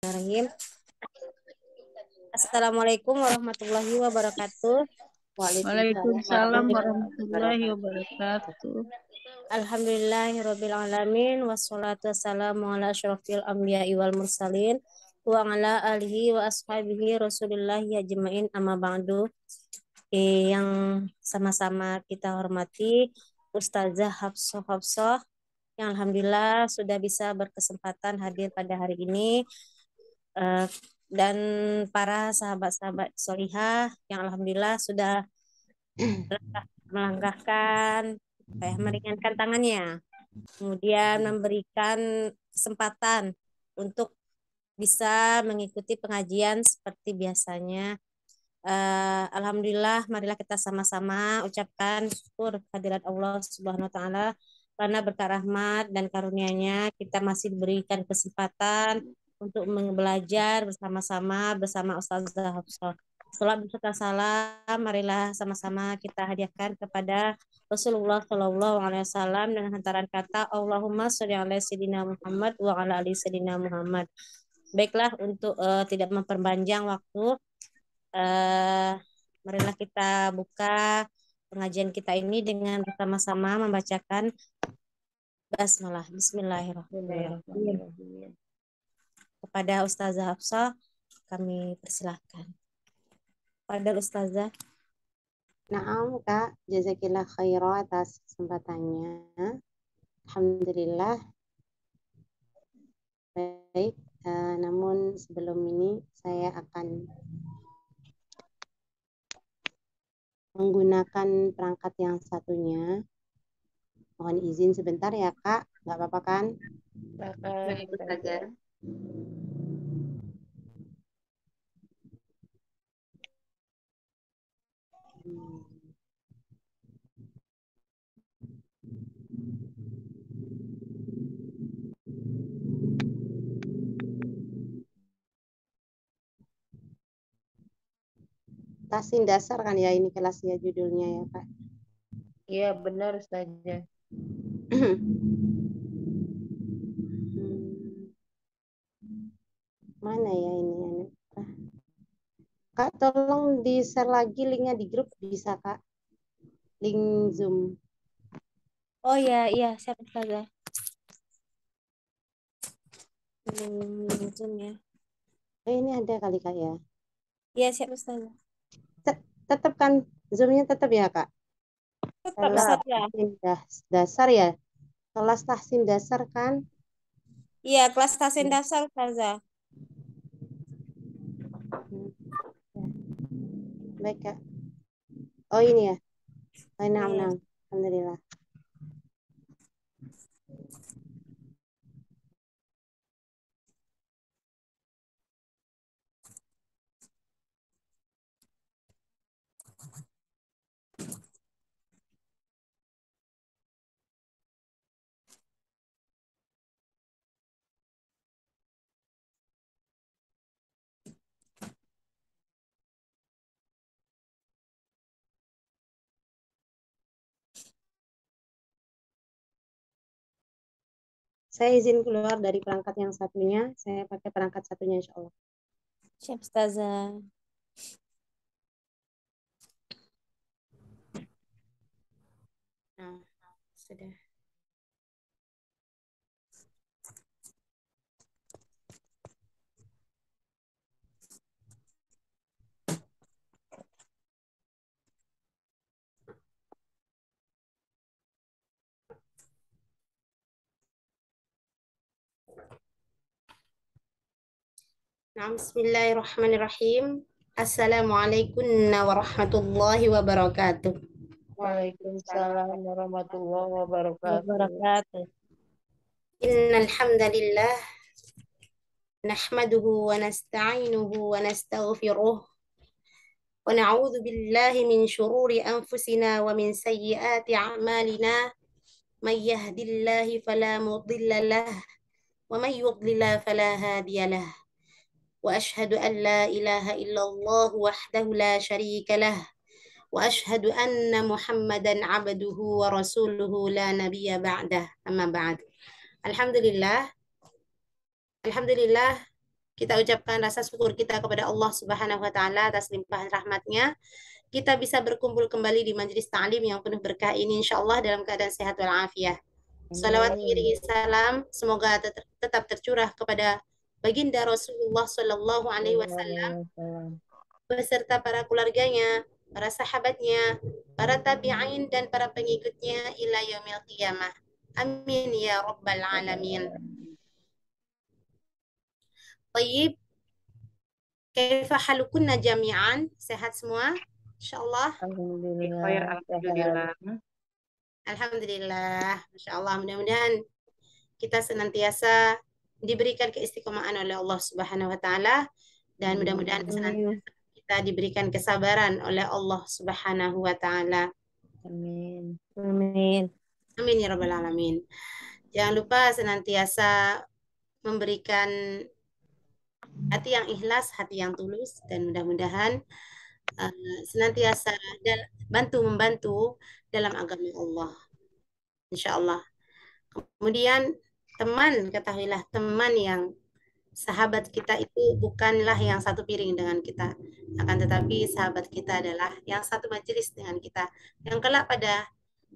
Bismillahirrahmanirrahim. Assalamualaikum warahmatullahi wabarakatuh. Waalaikumsalam warahmatullahi wabarakatuh. Alhamdulillahirabbil alamin wassalatu wassalamu ala asyrofil anbiya'i wal mursalin wa ala alihi wa ashabihi rasulillahi ajmain amma ba'du. Yang sama-sama kita hormati Ustazah Hafsah yang alhamdulillah sudah bisa berkesempatan hadir pada hari ini, dan para sahabat-sahabat solihah yang alhamdulillah sudah melangkahkan meringankan tangannya, kemudian memberikan kesempatan untuk bisa mengikuti pengajian seperti biasanya. Alhamdulillah, marilah kita sama-sama ucapkan syukur kehadirat Allah Subhanahu wa taala karena berkah rahmat dan karunia-Nya kita masih diberikan kesempatan untuk belajar bersama-sama bersama Ustazah Hafsah. Salam serta salam, marilah sama-sama kita hadiahkan kepada Rasulullah Shallallahu Alaihi Wasallam dengan hantaran kata Allahumma sholli ala sayyidina Muhammad wa ala ali sayyidina Muhammad. Baiklah, untuk tidak memperpanjang waktu, marilah kita buka pengajian kita ini dengan bersama-sama membacakan basmalah. Bismillahirrahmanirrahim. Kepada Ustazah Hafsah kami persilahkan. Pada Ustazah. Naam Kak, jazakillah khairan atas kesempatannya. Alhamdulillah. Baik, namun sebelum ini saya akan menggunakan perangkat yang satunya. Mohon izin sebentar ya Kak, nggak apa-apa kan? Baik, Ustazah. Tahsin dasar kan ya ini kelasnya judulnya ya Kak? Iya benar Ustazah. Mana ya ini? Kak, tolong di-share lagi linknya di grup, bisa Kak? Link Zoom. Oh iya, siap Ustazah. Zoom ya. Ini ada kali Kak ya? Iya, siap Ustazah. Tetap kan Zoom-nya tetap ya Kak? Tetap Kelas Ustazah. tahsin dasar ya? Kelas tahsin dasar kan? Iya, kelas tahsin dasar Ustazah. Baik Kak. Oh ini ya? Oh, Iya. nah. Alhamdulillah. Saya izin keluar dari perangkat yang satunya. Saya pakai perangkat satunya insya Allah. Siap Ustazah. Nah, sudah. Nah, bismillahirrahmanirrahim. Assalamualaikum warahmatullahi wabarakatuh. Waalaikumsalam warahmatullahi wabarakatuh. Wabarakatuh. Innal hamdalillah nahmaduhu wa nasta'inuhu wa nastaghfiruh wa na'udzu billahi min shururi anfusina wa min sayyiati a'malina may yahdihillahu fala mudilla lahu wa may yudlil fala hadiya lahu. وأشهد أن لا إله إلا الله وحده لا شريك له وأشهد أن محمدا عبده ورسوله لا نبي بعده أما بعد. Alhamdulillah Kita ucapkan rasa syukur kita kepada Allah Subhanahu wa taala atas limpahan rahmatnya. Kita bisa berkumpul kembali di majelis ta'lim yang penuh berkah ini insyaallah dalam keadaan sehat walafiat. Salawat iringi salam semoga tetap tercurah kepada baginda Rasulullah Shallallahu Alaihi Wasallam beserta para keluarganya, para sahabatnya, para tabi'in dan para pengikutnya ila yaumil qiyamah. Amin ya rabbal alamin. Tayyib, kaifa halukunna jami'an? Sehat semua? Insyaallah. Alhamdulillah. Alhamdulillah. Alhamdulillah. Masyaallah, mudah-mudahan kita senantiasa diberikan keistiqomahan oleh Allah Subhanahu wa taala dan mudah-mudahan senantiasa kita diberikan kesabaran oleh Allah Subhanahu wa taala. Amin. Amin. Amin ya rabbal alamin. Jangan lupa senantiasa memberikan hati yang ikhlas, hati yang tulus, dan mudah-mudahan senantiasa membantu dalam agama Allah. Insya Allah. Kemudian ketahuilah teman yang sahabat kita itu bukanlah yang satu piring dengan kita, akan tetapi sahabat kita adalah yang satu majelis dengan kita. Yang kelak pada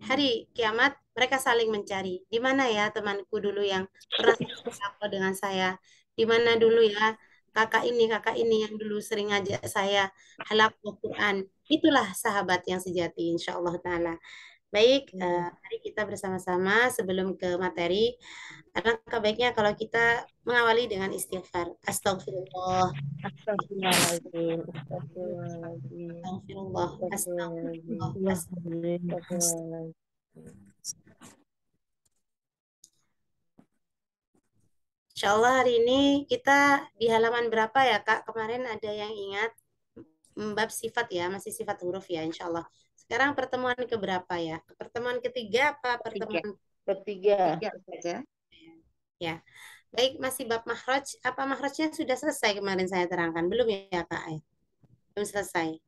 hari kiamat mereka saling mencari. Di mana ya temanku dulu yang pernah berapa dengan saya? Di mana dulu ya kakak ini yang dulu sering ngajak saya halaqah Quran. Itulah sahabat yang sejati insyaallah taala. Baik, mari kita bersama-sama sebelum ke materi. Alangkah baiknya kalau kita mengawali dengan istighfar. Astagfirullah. Astagfirullahaladzim. Astagfirullahaladzim. Astagfirullah. Astagfirullah. Astagfirullahaladzim. Insyaallah hari ini kita di halaman berapa ya Kak? Kemarin ada yang ingat bab sifat ya, masih sifat huruf ya insyaallah. Sekarang pertemuan ke berapa ya? Pertemuan ketiga apa pertemuan Ketiga. Saja. ya? Baik, masih bab makhraj. Apa makhrajnya sudah selesai kemarin saya terangkan? Belum ya Kak? Belum selesai.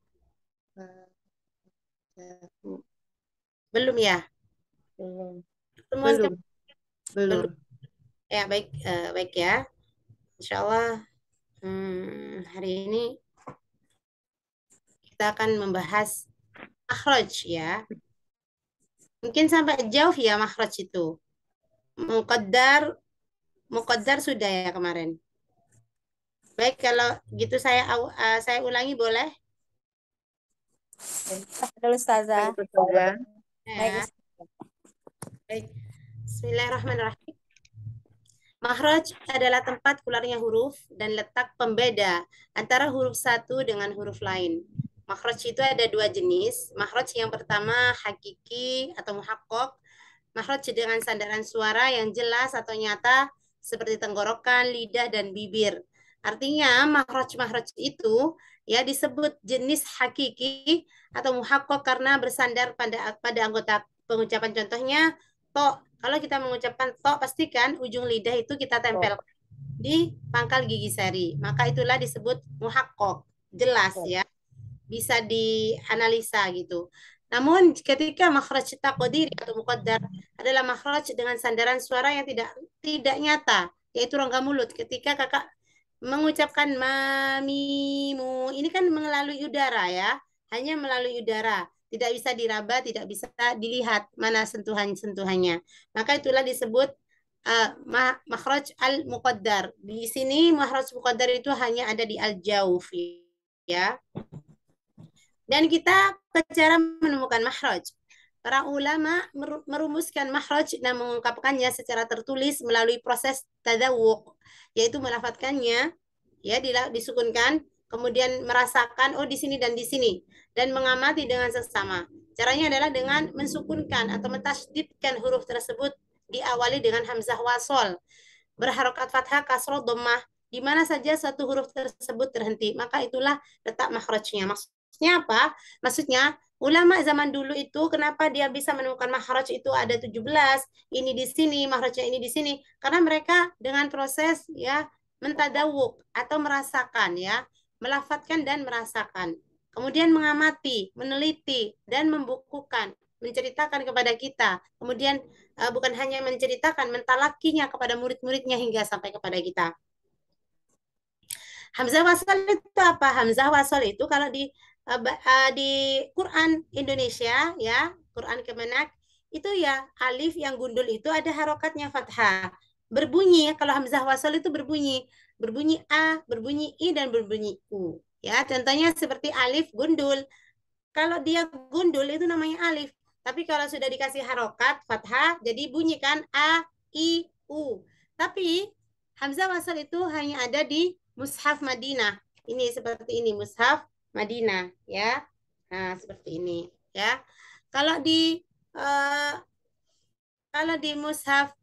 Belum ya? Belum. Pertemuan Belum. Belum. Ya, baik baik ya. Insyaallah hari ini kita akan membahas makhraj ya. Mungkin sampai jauh ya makhraj itu. Muqaddar sudah ya kemarin. Baik, kalau gitu saya ulangi boleh? Dulu Ustazah. Saja. Ya. Baik. Bismillahirrahmanirrahim. Makhraj adalah tempat keluarnya huruf dan letak pembeda antara huruf satu dengan huruf lain. Makhraj itu ada dua jenis. Makhraj yang pertama hakiki atau muhaqqaq. Makhraj dengan sandaran suara yang jelas atau nyata seperti tenggorokan, lidah, dan bibir. Artinya makhraj itu ya disebut jenis hakiki atau muhaqqaq karena bersandar pada anggota pengucapan. Contohnya to. Kalau kita mengucapkan to, pastikan ujung lidah itu kita tempel di pangkal gigi seri. Maka itulah disebut muhaqqaq. Jelas ya. Bisa dianalisa gitu. Namun ketika makhraj taqdiri atau muqaddar adalah makhraj dengan sandaran suara yang tidak nyata, yaitu rongga mulut. Ketika kakak mengucapkan mamimu, ini kan melalui udara ya. Hanya melalui udara. Tidak bisa diraba, tidak bisa dilihat mana sentuhannya. Maka itulah disebut makhraj al-muqaddar. Di sini makhraj muqaddar itu hanya ada di al-jauf ya. Dan kita cara menemukan makhraj. Para ulama merumuskan makhraj dan mengungkapkannya secara tertulis melalui proses tadawuq, yaitu melafadzkannya ya disukunkan, kemudian merasakan oh di sini dan di sini, dan mengamati dengan seksama. Caranya adalah dengan mensukunkan atau mentasydidkan huruf tersebut diawali dengan hamzah wasol, berharokat fathah, kasroh, dhammah, di mana saja satu huruf tersebut terhenti, maka itulah letak makhrajnya. Maksudnya apa? Maksudnya ulama zaman dulu itu kenapa dia bisa menemukan makhraj itu ada 17, ini di sini, makhrajnya ini di sini, karena mereka dengan proses ya mentadawuk atau merasakan ya, melafadzkan dan merasakan. Kemudian mengamati, meneliti dan membukukan, menceritakan kepada kita. Kemudian bukan hanya menceritakan, mentalakinya kepada murid-muridnya hingga sampai kepada kita. Hamzah wasal itu apa? Hamzah wasal itu kalau di Quran Indonesia ya, Quran Kemenak itu ya alif yang gundul itu ada harokatnya fathah. Berbunyi kalau hamzah wasal itu berbunyi a, berbunyi i dan berbunyi u. Ya, contohnya seperti alif gundul. Kalau dia gundul itu namanya alif. Tapi kalau sudah dikasih harokat fathah jadi bunyi kan a, i, u. Tapi hamzah wasal itu hanya ada di Mushaf Madinah. Ini seperti ini Mushaf Madinah ya. Nah, seperti ini ya. Kalau di eh, kalau di mushaf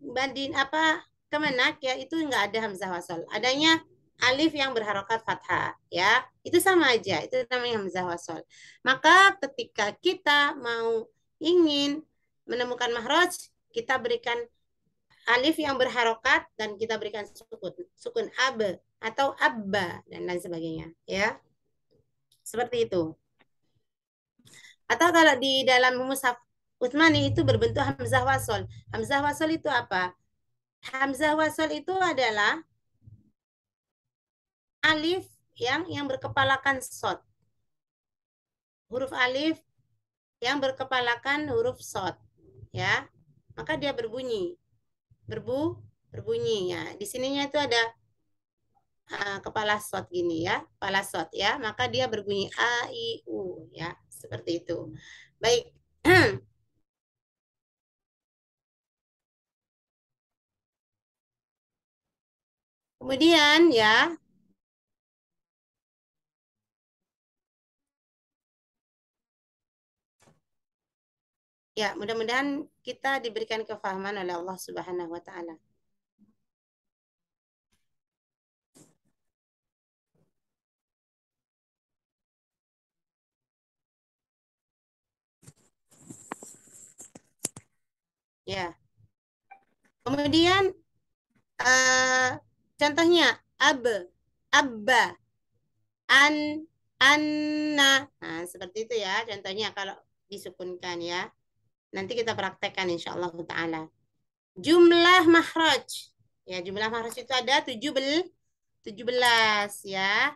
Madin apa Kemenak ya itu enggak ada hamzah wasal. Adanya alif yang berharokat fathah ya. Itu sama aja, itu namanya hamzah wasal. Maka ketika kita mau ingin menemukan mahraj, kita berikan alif yang berharokat dan kita berikan sukun ab atau abba dan lain sebagainya ya. Seperti itu. Atau kalau di dalam mushaf Utsmani itu berbentuk hamzah wasal. Hamzah wasal itu apa? Hamzah wasal itu adalah alif yang berkepalakan sod. Huruf alif yang berkepalakan huruf sod. Ya. Maka dia berbunyi. Berbunyi ya. Di sininya itu ada kepala sod gini ya. Kepala sod ya. Maka dia berbunyi a i u ya. Seperti itu. Baik. Kemudian ya, mudah-mudahan kita diberikan kefahaman oleh Allah Subhanahu wa taala. Ya. Kemudian contohnya abba, anna. Nah, seperti itu ya contohnya kalau disukunkan ya. Nanti kita praktekkan insyaallah taala. Jumlah mahraj. Ya, jumlah mahraj itu ada 17 ya.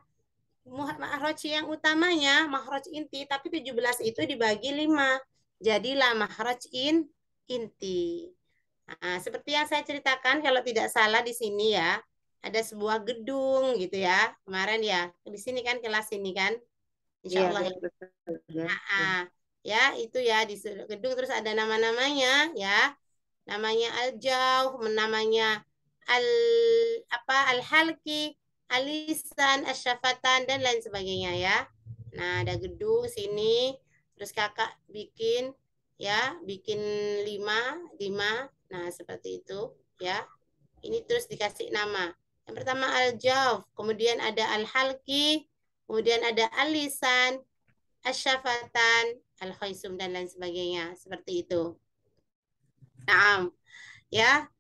Mahraj yang utamanya mahraj inti tapi 17 itu dibagi 5. Jadilah mahraj inti. Nah, seperti yang saya ceritakan kalau tidak salah di sini ya, ada sebuah gedung gitu ya. Kemarin ya, di sini kan kelas ini kan. Insya Allah ya. Nah, ya itu ya di gedung terus ada nama-namanya ya. Namanya Al-Jauh, namanya Al Al-Halki, Alisan, Asyafatan dan lain sebagainya ya. Nah, ada gedung sini terus kakak bikin ya, bikin 5. Nah, seperti itu ya. Ini terus dikasih nama. Yang pertama Al-Jawf, kemudian ada Al-Halki, kemudian ada Al-Lisan, Asyafatan, Al-Khaisum dan lain sebagainya. Seperti itu. Nah, ya.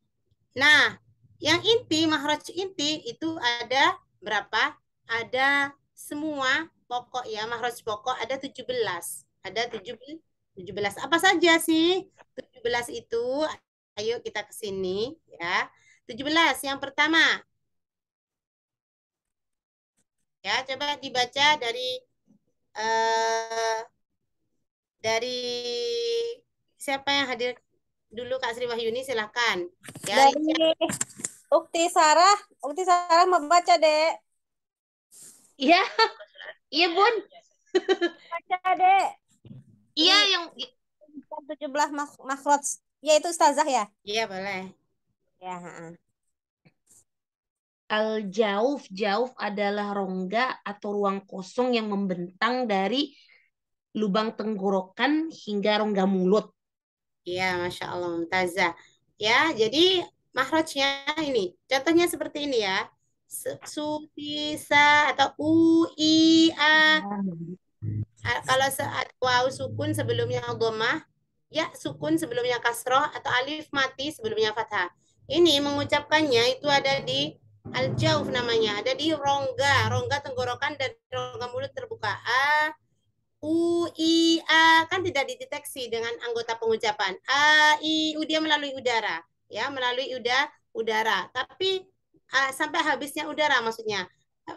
Nah, yang inti, mahraj inti itu ada berapa? Ada semua pokok ya, mahraj pokok ada 17. Ada 17. Apa saja sih? 17 itu, ayo kita ke sini ya. 17 yang pertama. Ya, coba dibaca dari siapa yang hadir dulu Kak Sri Wahyuni silakan. Ya, Dari Ukti Sarah mau baca, Dek. Iya, iya Bun. Baca, Dek. Iya yang 17 makhraj. Ya itu Ustazah ya? Iya, boleh. Ya, Al-Jauf, jauf adalah rongga atau ruang kosong yang membentang dari lubang tenggorokan hingga rongga mulut. Iya, Masya Allah, Mumtazah. Ya, jadi mahrajnya ini. Contohnya seperti ini ya. Sutisa atau u, i, a. Kalau saat waw sukun sebelumnya dhammah, ya sukun sebelumnya kasroh, atau alif mati sebelumnya fathah. Ini mengucapkannya itu ada di al-jauf namanya. Ada di rongga tenggorokan dan rongga mulut terbuka. A, U, I, A kan tidak dideteksi dengan anggota pengucapan. A, I, U dia melalui udara. Ya, melalui udara. Tapi sampai habisnya udara maksudnya.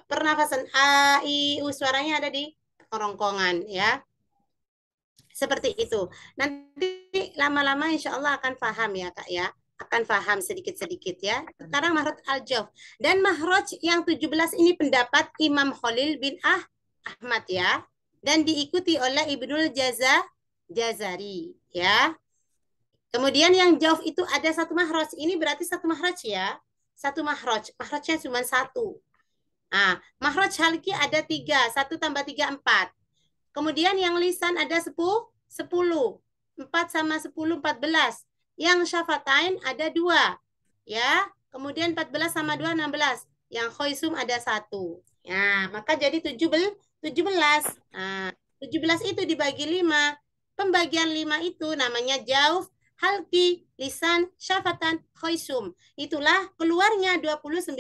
Pernafasan A, I, U suaranya ada di kerongkongan ya. Seperti itu. Nanti lama-lama insya Allah akan paham ya Kak ya. Akan paham sedikit-sedikit ya. Sekarang mahraj al-jawf. Dan mahraj yang 17 ini pendapat Imam Khalil bin Ahmad ya. Dan diikuti oleh Ibnul Jazari ya. Kemudian yang jawf itu ada satu mahraj. Ini berarti satu mahraj ya. Satu mahraj. Mahrajnya cuma satu. Nah, mahraj halki ada 3. 1 tambah 3, 4. Kemudian yang lisan ada 10. 4 sama 10, 14. Yang syafatain ada 2. Ya. Kemudian 14 sama 2, 16. Yang khoisum ada 1. Ya, maka jadi 17. Nah, 17 itu dibagi 5. Pembagian 5 itu namanya jauf, halki, lisan, syafatan, khoisum. Itulah keluarnya 29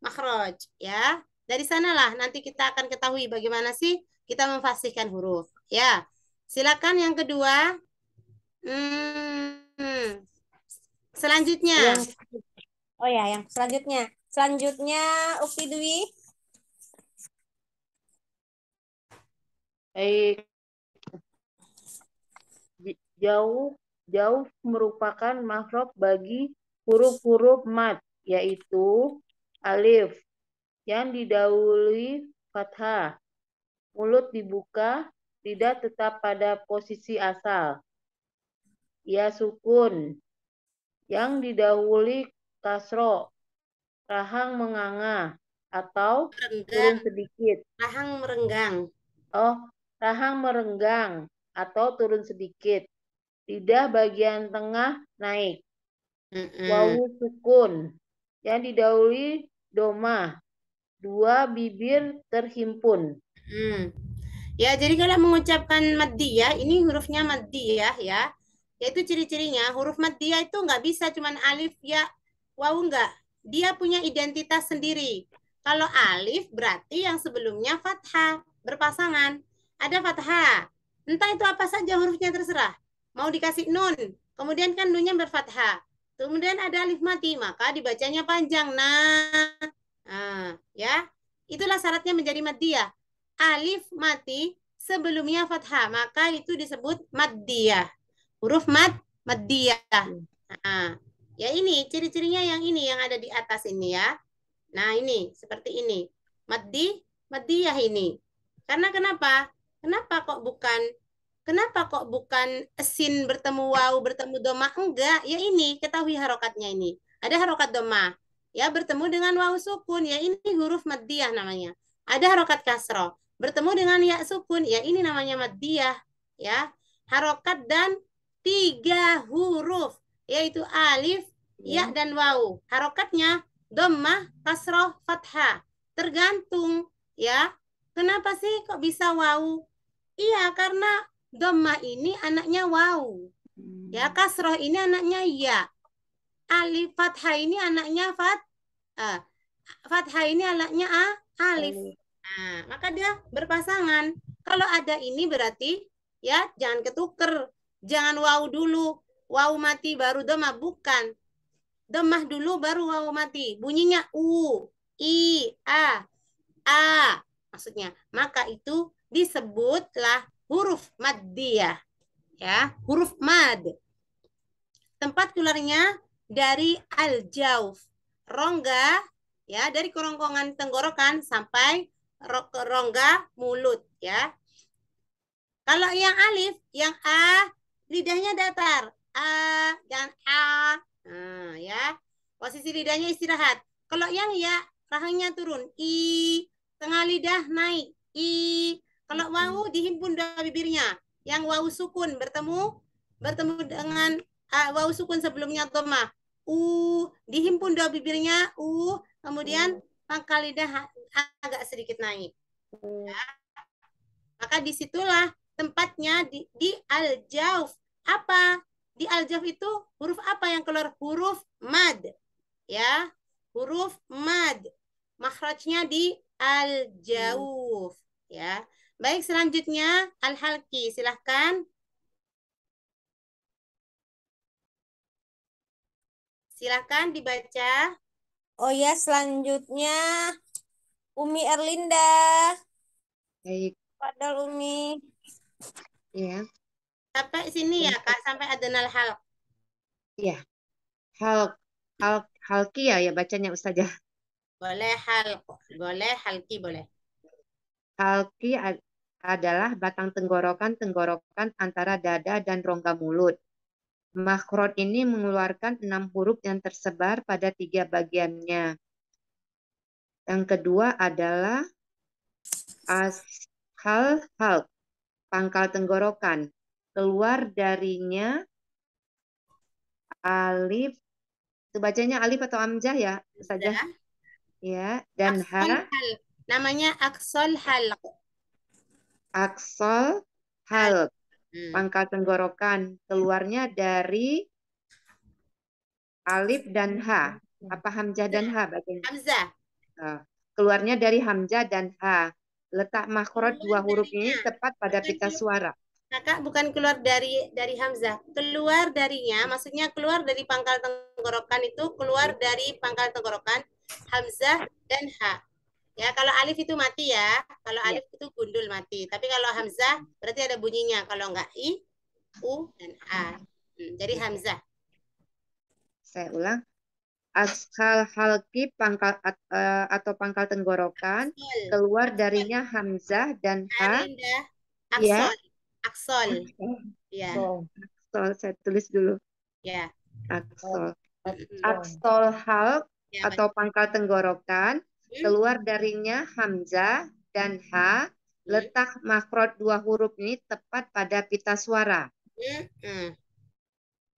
makhraj. Ya. Dari sanalah nanti kita akan ketahui bagaimana sih kita memfasihkan huruf. Ya. Silakan yang kedua. Selanjutnya. Yang selanjutnya. Selanjutnya Ukti Dwi. Baik. Jauh merupakan makhraj bagi huruf-huruf mad, yaitu alif yang didahului fathah. Mulut dibuka, lidah tetap pada posisi asal. Ya sukun yang didahului kasro, rahang menganga atau turun sedikit. Rahang merenggang. Rahang merenggang atau turun sedikit. Lidah bagian tengah naik. Wawu sukun yang didahului domah. 2 bibir terhimpun. Ya, jadi kalau mengucapkan maddiyah, ini hurufnya maddiyah ya. Yaitu ciri-cirinya, huruf maddiyah itu nggak bisa cuman alif, ya, wawu nggak. Dia punya identitas sendiri. Kalau alif berarti yang sebelumnya fathah, berpasangan. Ada fathah. Entah itu apa saja hurufnya terserah. Mau dikasih nun, kemudian kan nunnya berfathah. Kemudian ada alif mati, maka dibacanya panjang. Ya. Itulah syaratnya menjadi maddiyah. Alif mati sebelumnya fathah, maka itu disebut maddiyah. Huruf maddiyah. Ya ini ciri-cirinya yang ini yang ada di atas ini ya. Nah, ini seperti ini. Maddiyah ini. Karena kenapa? Kenapa kok bukan sin bertemu waw bertemu doma? Enggak, ya ini ketahui harokatnya ini. Ada harokat doma. Ya bertemu dengan waw sukun, ya ini huruf maddiyah namanya. Ada harokat kasroh. Bertemu dengan ya sukun, ya ini namanya maddiyah. Ya, harokat dan 3 huruf, yaitu alif, ya dan waw. Harokatnya dhammah, kasroh, fathah. Tergantung, ya. Kenapa sih kok bisa waw? Iya, karena dhammah ini anaknya waw. Ya, kasroh ini anaknya ya. Alif fathah ini anaknya fathah ini anaknya alif. Nah, maka dia berpasangan. Kalau ada ini berarti ya jangan ketuker. Jangan waw dulu. Waw mati baru dhammah, bukan. Dhammah dulu baru waw mati. Bunyinya u, i, a maksudnya. Maka itu disebutlah huruf maddiyah. Ya, huruf mad. Tempat keluarnya dari al-jauf. Rongga ya, dari kerongkongan tenggorokan sampai ke rongga mulut ya. Kalau yang alif, yang a, lidahnya datar. Jangan ya. Posisi lidahnya istirahat. Kalau yang ya, rahangnya turun. I, tengah lidah naik. I. Kalau wawu dihimpun 2 bibirnya. Yang wawu sukun bertemu dengan wawu sukun sebelumnya dhammah. Dihimpun 2 bibirnya. Kemudian pangkal lidah agak sedikit naik. Ya. Maka disitulah tempatnya di al-jauf. Apa? Di al-jauf itu huruf apa yang keluar? Huruf mad. Ya, huruf mad. Makhrajnya di al-jauf. Ya. Baik, selanjutnya al-halki. Silahkan. Silakan dibaca. Oh ya, selanjutnya Umi Erlinda. Baik, Padahal Umi. ya. Sampai sini ya, Kak. Sampai adnal halq. Iya. Halki ya bacanya Ustazah. Boleh halq. Boleh halki boleh. Halki adalah batang tenggorokan antara dada dan rongga mulut. Makhraj ini mengeluarkan 6 huruf yang tersebar pada 3 bagiannya. Yang kedua adalah ashal halq, pangkal tenggorokan. Keluar darinya alif, itu bacanya alif atau hamzah ya, Ustazah? Ya, dan Aqsal ha, halq. Namanya aqsal halq. aksol halq, Hmm. pangkal tenggorokan. Keluarnya dari alif dan ha. Apa hamzah dan ha bacanya? Hamzah. Keluarnya dari hamzah dan ha. Letak makhraj Keluar 2 huruf darinya. ini tepat pada Bukan pita suara. Kakak bukan keluar dari hamzah. Keluar darinya, maksudnya keluar dari pangkal tenggorokan itu keluar dari pangkal tenggorokan hamzah dan ha. Ya, kalau alif itu mati ya. Kalau Ya. alif itu gundul mati. Tapi kalau hamzah berarti ada bunyinya. Kalau enggak i, u dan a. Jadi hamzah. Saya ulang. Ashal halki pangkal atau pangkal tenggorokan. Aksol. Keluar darinya hamzah dan ha. Arinda. Ya. Aksol. Aksol. Ya. Aksol, saya tulis dulu. Ya. Aksol. Mm-mm. Aksol halq Ya, atau pangkal tenggorokan. Keluar darinya hamzah dan ha. Letak makhraj 2 huruf ini tepat pada pita suara.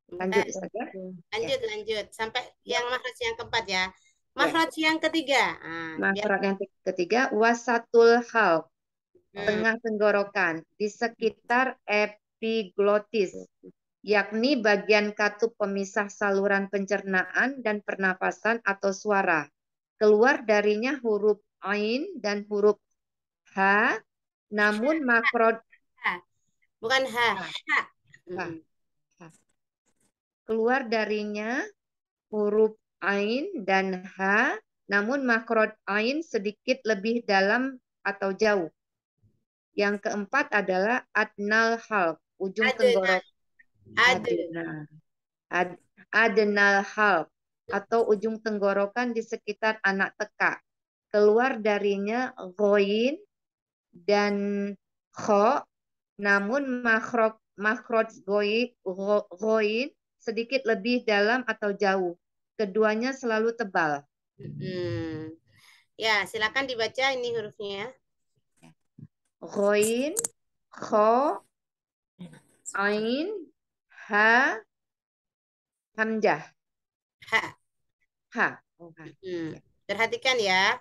Lanjut saja. Lanjut. Sampai yang makhraj yang keempat ya. Makhraj yang ketiga. Makhraj yang ketiga, wasatul halq, tengah tenggorokan, di sekitar epiglotis, yakni bagian katup pemisah saluran pencernaan dan pernapasan atau suara. Keluar darinya huruf ain dan huruf ha, namun makhraj bukan ha. Ha. Keluar darinya huruf ain dan ha, namun makhraj ain sedikit lebih dalam atau jauh. Yang keempat adalah adnal halq, ujung tenggorokan. Adnal halq atau ujung tenggorokan di sekitar anak teka. Keluar darinya ghoin dan kho, namun makhraj ghoin sedikit lebih dalam atau jauh. Keduanya selalu tebal. Ya, silakan dibaca ini hurufnya. Ghoin, kho, ain, ha, hamzah. Ha. Perhatikan ya.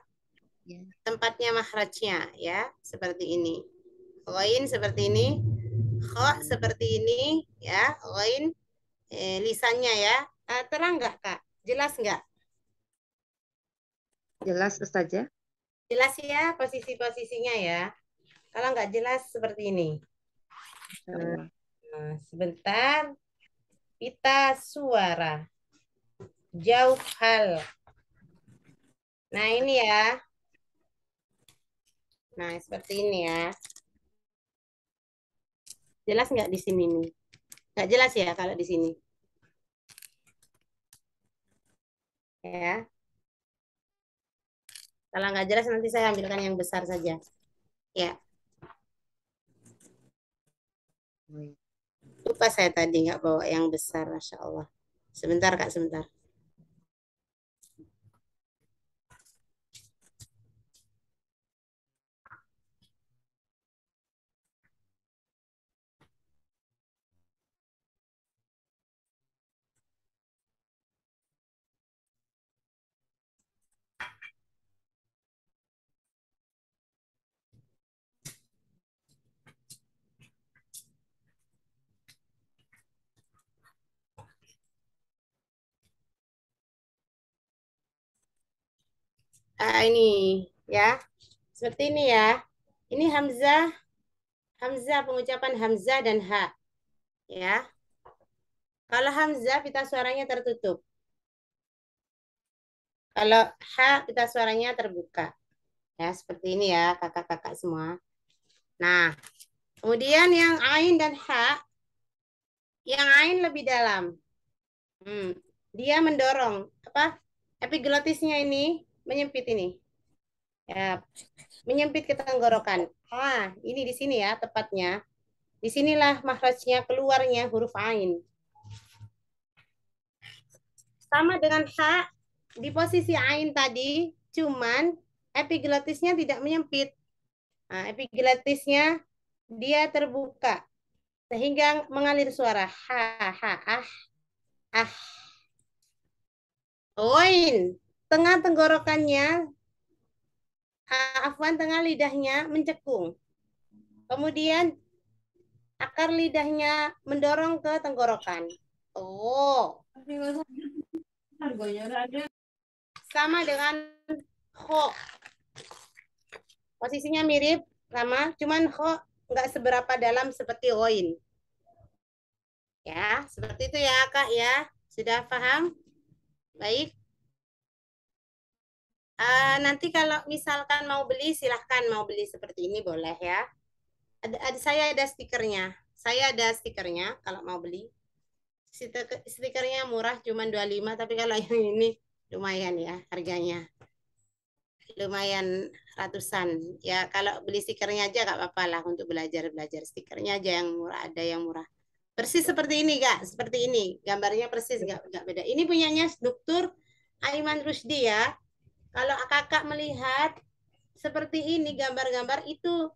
Ya. Tempatnya makhrajnya ya, seperti ini. Ghain seperti ini. Kha seperti ini ya. Ghain lisannya ya. Terang nggak, Kak? Jelas nggak? Jelas Ustazah? Jelas ya posisi-posisinya ya. Kalau nggak jelas seperti ini. Sebentar. Pita suara. Jauh hal. Nah ini ya. Nah seperti ini ya. Jelas nggak di sini nih? Nggak jelas ya kalau di sini. Ya. Kalau nggak jelas nanti saya ambilkan yang besar saja. Ya. Lupa saya tadi nggak bawa yang besar, Masya Allah. Sebentar Kak, sebentar. Ini ya. Seperti ini ya. Ini hamzah. Hamzah, pengucapan hamzah dan ha. Ya. Kalau hamzah pita suaranya tertutup. Kalau ha kita suaranya terbuka. Ya, seperti ini ya kakak-kakak semua. Nah, kemudian yang ain dan ha, yang ain lebih dalam. Dia mendorong apa? Epiglotisnya ini menyempit ini. Ya, menyempit ke tenggorokan. Ini di sini ya tepatnya. Disinilah makhrajnya keluarnya huruf ain. Sama dengan ha, di posisi ain tadi, cuman epiglotisnya tidak menyempit. Nah, epiglotisnya dia terbuka sehingga mengalir suara ah. Oin, tengah tenggorokannya, afwan tengah lidahnya mencekung. Kemudian akar lidahnya mendorong ke tenggorokan. Sama dengan ho. Posisinya mirip sama, cuman ho nggak seberapa dalam seperti oin. Ya, seperti itu ya Kak ya. Sudah paham? Baik. Nanti kalau misalkan mau beli, silahkan mau beli seperti ini boleh ya. Saya ada stikernya. Saya ada stikernya kalau mau beli. Stikernya murah cuma 25, tapi kalau yang ini lumayan ya harganya. Lumayan ratusan. Ya kalau beli stikernya aja nggak apa-apa lah untuk belajar-belajar. Stikernya aja yang murah, ada yang murah. Persis seperti ini Kak, seperti ini. Gambarnya persis nggak beda. Ini punyanya Dr. Aiman Rusdi ya. Kalau kakak melihat seperti ini gambar-gambar itu,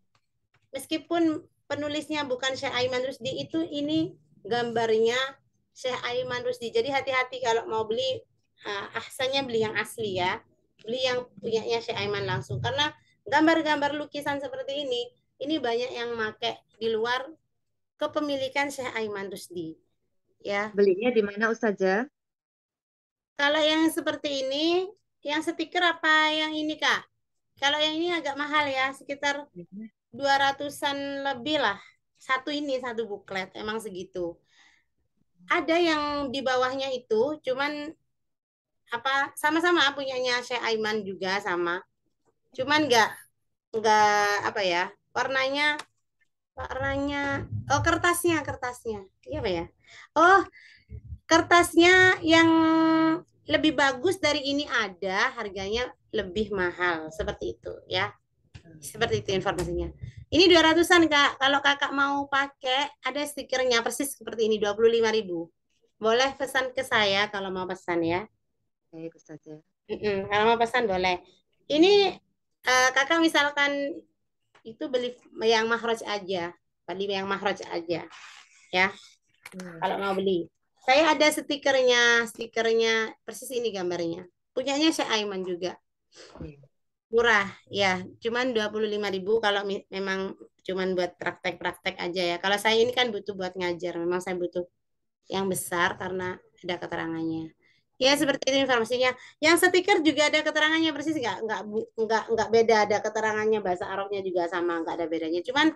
meskipun penulisnya bukan Syekh Aiman Rusdi, itu ini gambarnya Syekh Aiman Rusdi. Jadi hati-hati kalau mau beli, ahsannya beli yang asli ya. Beli yang punyanya Syekh Aiman langsung. Karena gambar-gambar lukisan seperti ini banyak yang pakai di luar kepemilikan Syekh Aiman Rusdi. Ya. Belinya di mana Ustazah? Kalau yang seperti ini, yang stiker apa yang ini Kak? Kalau yang ini agak mahal ya, sekitar 200-an lebih lah. Satu buklet, emang segitu. Ada yang di bawahnya itu, cuman apa sama-sama punyanya Syekh Aiman juga sama. Cuman enggak apa ya? Warnanya kertasnya. Iya apa ya? Oh, kertasnya yang lebih bagus dari ini ada, harganya lebih mahal seperti itu ya. Seperti itu informasinya. Ini 200-an Kak. Kalau Kakak mau pakai ada stikernya persis seperti ini 25.000. Boleh pesan ke saya kalau mau pesan ya. Baik Ustazah. Kalau mau pesan boleh. Ini Kakak misalkan itu beli yang mahraj aja. Beli yang mahraj aja. Ya. Kalau mau beli. Saya ada stikernya persis ini gambarnya. Punyanya Syekh Aiman juga. Murah, ya. Cuman 25.000 kalau memang cuman buat praktek-praktek aja ya. Kalau saya ini kan butuh buat ngajar. Memang saya butuh yang besar karena ada keterangannya. Ya seperti itu informasinya. Yang stiker juga ada keterangannya persis nggak beda, ada keterangannya bahasa Arabnya juga sama, nggak ada bedanya. Cuman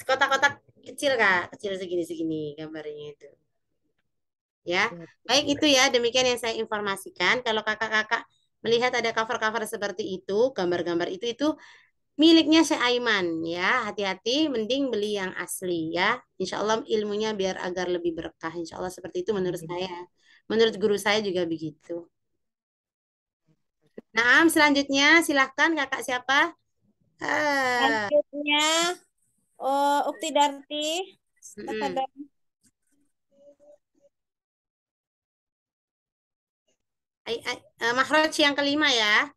kotak-kotak kecil Kak, kecil segini-segini gambarnya itu. Ya, baik itu ya. Demikian yang saya informasikan. Kalau kakak-kakak melihat ada cover-cover seperti itu, gambar-gambar itu miliknya Syekh Aiman ya. Hati-hati, mending beli yang asli ya. Insya Allah ilmunya biar agar lebih berkah. Insya Allah seperti itu menurut saya. Menurut guru saya juga begitu. Nah, selanjutnya silahkan kakak siapa? Selanjutnya, Ukti Darti. Makhraj yang kelima ya.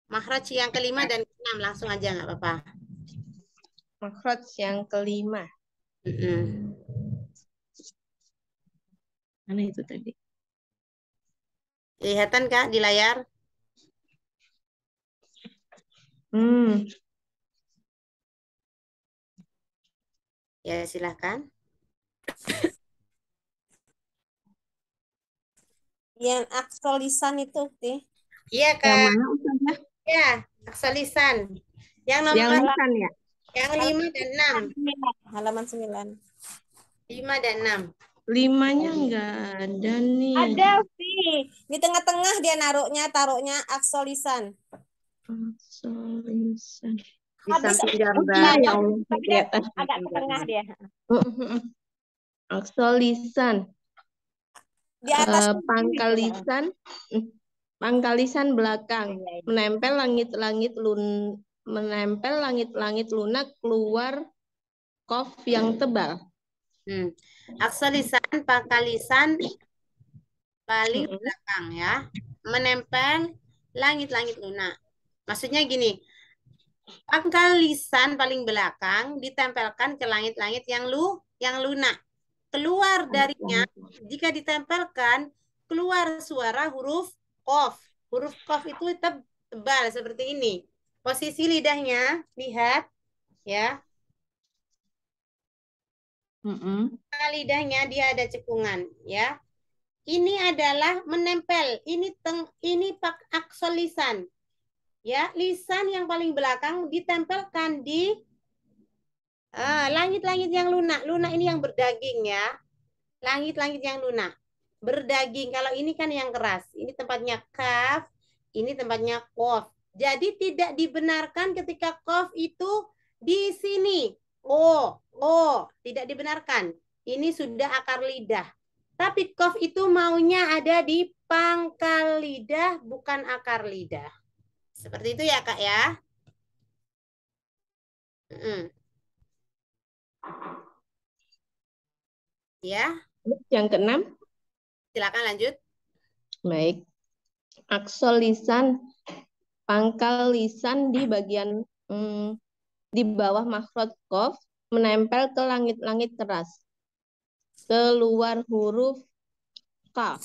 Makhraj yang kelima dan keenam langsung aja nggak apa-apa. Makhraj yang kelima. Mana itu tadi? Kelihatan Kak di layar? Ya silahkan. Yang aksal lisan itu, Ukti. Iya Kak. Yang mana Ustazah? Ya, aksal lisan. Yang nomor Yang lisan ya? Yang 5 dan 6. Halaman 9. 5 dan 6. 5-nya enggak ada nih. Ada, Ukti. Nih, di tengah-tengah dia taruhnya aksol lisan. Aksolisan. Di Habis samping Iya gambar. ya Allah, tapi dia kelihatan. agak ke tengah dia. Aksolisan. Di atas Pangkalisan. Pangkalisan belakang. Menempel langit-langit lunak keluar kof yang tebal. Aksol lisan, pangkal lisan paling belakang ya. Menempel langit-langit lunak. Maksudnya gini, pangkal lisan paling belakang ditempelkan ke langit-langit yang lunak. Keluar darinya, jika ditempelkan, keluar suara huruf kof. Huruf kof itu tebal seperti ini. Posisi lidahnya, lihat ya. Lidahnya dia ada cekungan ya. Ini adalah menempel. Ini aksol lisan. Ya, lisan yang paling belakang ditempelkan di langit-langit yang lunak. Lunak ini yang berdaging ya. Langit-langit yang lunak. Berdaging. Kalau ini kan yang keras. Ini tempatnya kaf. Ini tempatnya kof. Jadi tidak dibenarkan ketika kof itu di sini. Oh, tidak dibenarkan. Ini sudah akar lidah. Tapi kof itu maunya ada di pangkal lidah, bukan akar lidah. Seperti itu ya, Kak ya. Ya. Yang keenam. Silakan lanjut. Baik. Aksol lisan, pangkal lisan di bagian di bawah makhraj qaf menempel ke langit-langit keras. Keluar huruf kaf.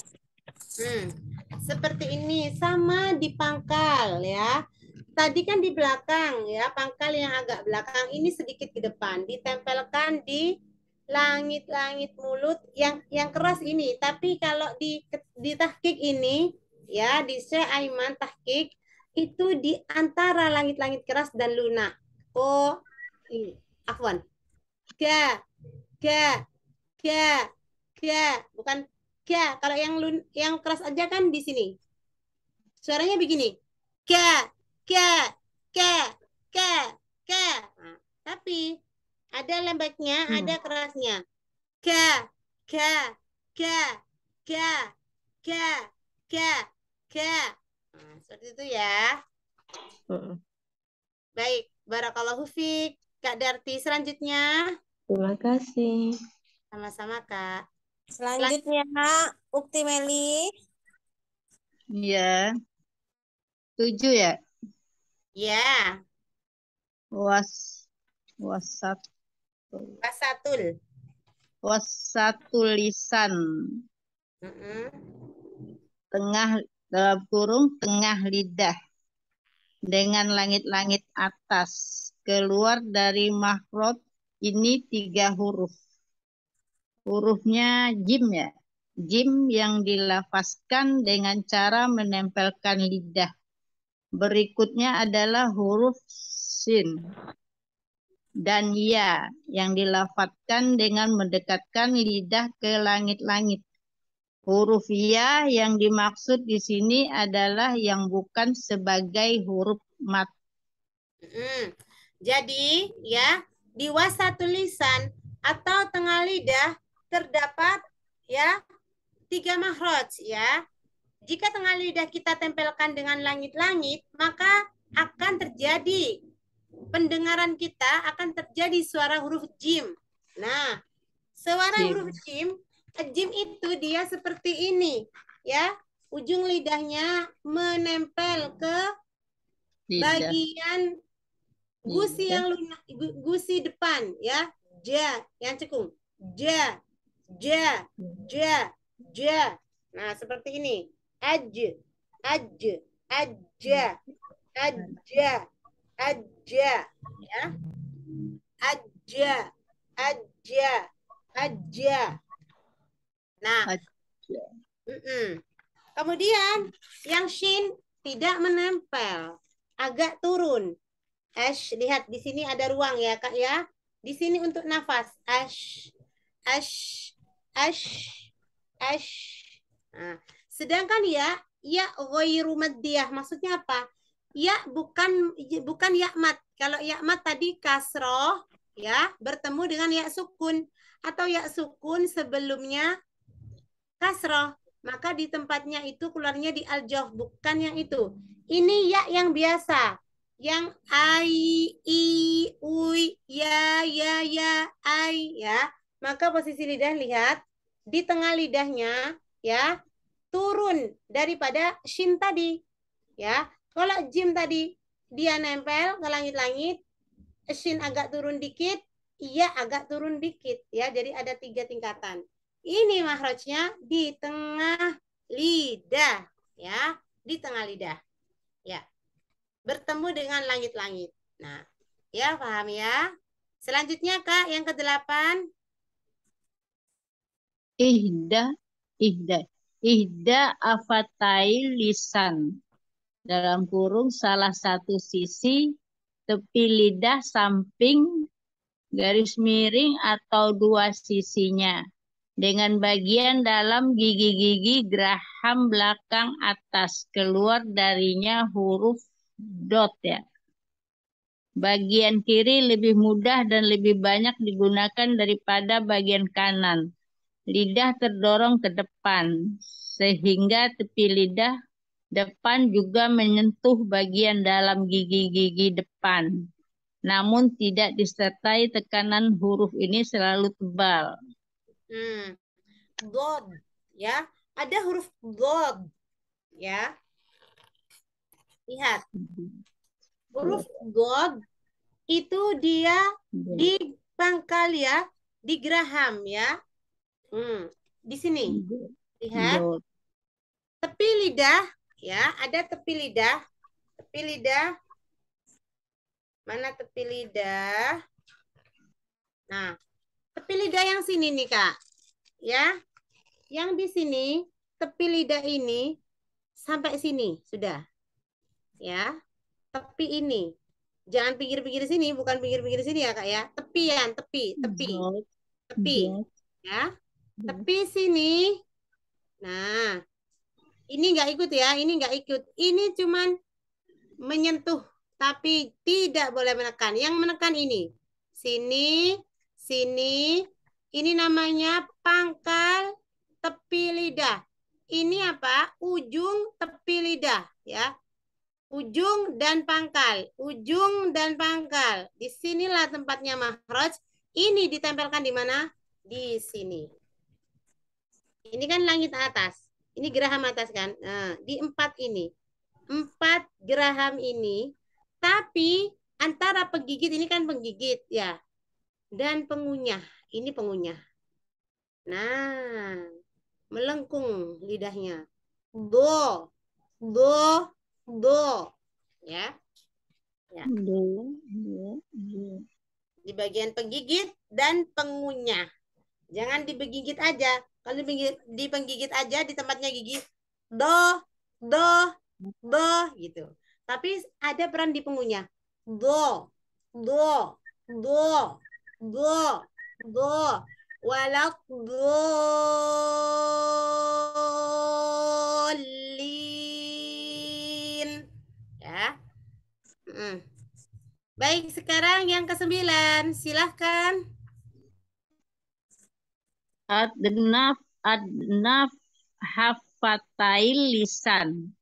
Seperti ini, sama di pangkal ya. Tadi kan di belakang ya, pangkal yang agak belakang ini sedikit ke depan, ditempelkan di langit-langit mulut yang keras ini. Tapi kalau di tahqiq ini ya, di Syekh Aiman tahqiq itu di antara langit-langit keras dan lunak. Oh, ini. Afwan. Ga. Bukan ga. Kalau yang keras aja kan di sini. Suaranya begini. Ga. Nah, tapi ada lembeknya, ada kerasnya. Ga. Nah, seperti itu ya. Baik, barakallahu fiik. Kak Darti selanjutnya. Terima kasih. Sama-sama, Kak. Selanjutnya, Ukti Meli. Iya. 7 ya? Ya. Wasatul lisan. Tengah dalam kurung tengah lidah. Dengan langit-langit atas. Keluar dari makhraj ini 3 huruf. Hurufnya jim ya. Jim yang dilafazkan dengan cara menempelkan lidah. Berikutnya adalah huruf sin dan ya yang dilafazkan dengan mendekatkan lidah ke langit-langit. Huruf ya yang dimaksud di sini adalah yang bukan sebagai huruf mat. Jadi ya di wasatul lisan atau tengah lidah terdapat ya 3 makhraj ya. Jika tengah lidah kita tempelkan dengan langit-langit, maka akan terjadi pendengaran kita akan terjadi suara huruf jim. Nah, suara huruf jim itu dia seperti ini, ya. Ujung lidahnya menempel ke bagian gusi yang lunak, gusi depan, ya. Ja, yang cekung. Ja. Nah, seperti ini. Aja, ya. Aja. Nah, kemudian yang shin tidak menempel, agak turun. Ash, lihat di sini ada ruang ya, Kak ya. Di sini untuk nafas. Ash. Nah, Sedangkan ya ghairu maddiyah. Maksudnya apa? Ya bukan ya mat. Kalau ya mat tadi kasroh ya bertemu dengan ya sukun atau ya sukun sebelumnya kasroh. Maka di tempatnya itu keluarnya di aljoh, bukan yang itu. Ini ya yang biasa. Yang ai, i, ui, ya, ai ya. Maka posisi lidah lihat di tengah lidahnya ya turun daripada shin tadi ya. Kalau jim tadi dia nempel ke langit-langit, shin agak turun dikit, iya agak turun dikit ya. Jadi ada 3 tingkatan. Ini mahrajnya di tengah lidah ya, di tengah lidah. Ya. Bertemu dengan langit-langit. Nah, ya paham ya? Selanjutnya Kak, yang ke-8. Ihda afatai lisan. Dalam kurung salah satu sisi tepi lidah samping garis miring atau 2 sisinya. Dengan bagian dalam gigi-gigi geraham belakang atas. Keluar darinya huruf dot ya. Bagian kiri lebih mudah dan lebih banyak digunakan daripada bagian kanan. Lidah terdorong ke depan, sehingga tepi lidah depan juga menyentuh bagian dalam gigi-gigi depan. Namun tidak disertai tekanan huruf ini selalu tebal. Dod, ya. Ada huruf dod, ya. Lihat. Huruf dod itu dia di pangkal ya, di geraham ya. Di sini. Lihat. Tepi lidah ya, ada tepi lidah. Tepi lidah. Mana tepi lidah? Nah, tepi lidah yang sini nih, Kak. Ya. Yang di sini, tepi lidah ini sampai sini sudah. Ya. Tepi ini. Jangan pinggir-pinggir sini, bukan pinggir-pinggir sini ya, Kak ya. Tepian, tepi. Tepi. Ya. Tepi sini. Nah, ini nggak ikut ya, ini nggak ikut. Ini cuman menyentuh, tapi tidak boleh menekan. Yang menekan ini. Sini, sini. Ini namanya pangkal tepi lidah. Ini apa? Ujung tepi lidah, ya. Ujung dan pangkal. Ujung dan pangkal. Disinilah tempatnya makhraj. Ini ditempelkan di mana? Di sini. Ini kan langit atas. Ini geraham atas kan. Nah, di 4 ini. 4 geraham ini. Tapi antara penggigit ini kan penggigit ya. Dan pengunyah. Ini pengunyah. Nah. Melengkung lidahnya. Do. Do. Do. Ya. Ya. Di bagian penggigit dan pengunyah. Jangan digigit aja. Kalau di penggigit aja di tempatnya gigi do, do, do gitu. Tapi ada peran di pengunyah. Do, do, do, do, do. Walak dolin. Ya. Baik, sekarang yang ke-9. Silahkan. Adnaf hafatail lisan.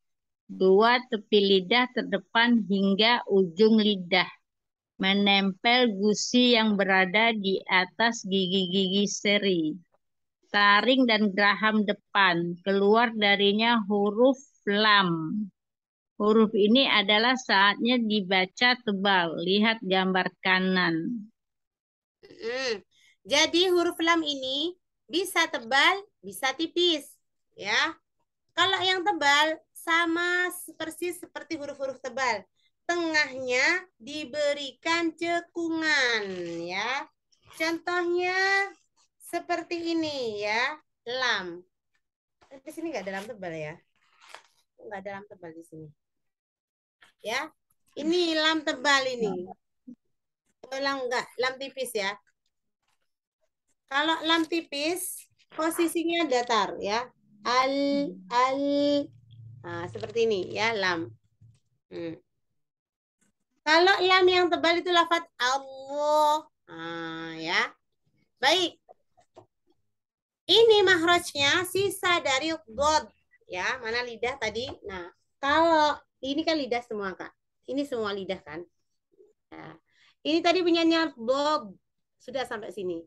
2 tepi lidah terdepan hingga ujung lidah. Menempel gusi yang berada di atas gigi-gigi seri. Taring dan geraham depan. Keluar darinya huruf lam. Huruf ini adalah saatnya dibaca tebal. Lihat gambar kanan. Jadi huruf lam ini bisa tebal, bisa tipis. Ya. Kalau yang tebal sama persis seperti huruf-huruf tebal. Tengahnya diberikan cekungan ya. Contohnya seperti ini ya, lam. Di sini nggak ada lam tebal ya. Nggak ada lam tebal di sini. Ya. Ini lam tebal ini. Lam enggak, lam tipis ya. Kalau lam tipis posisinya datar ya. al. Nah, seperti ini ya, lam. Kalau lam yang tebal itu lafaz Allah. Nah, ya. Baik. Ini mahrajnya sisa dari god. Ya, mana lidah tadi? Nah, kalau ini kan lidah semua, Kak. Ini semua lidah kan? Nah, ini tadi punyanya Bob. Sudah sampai sini.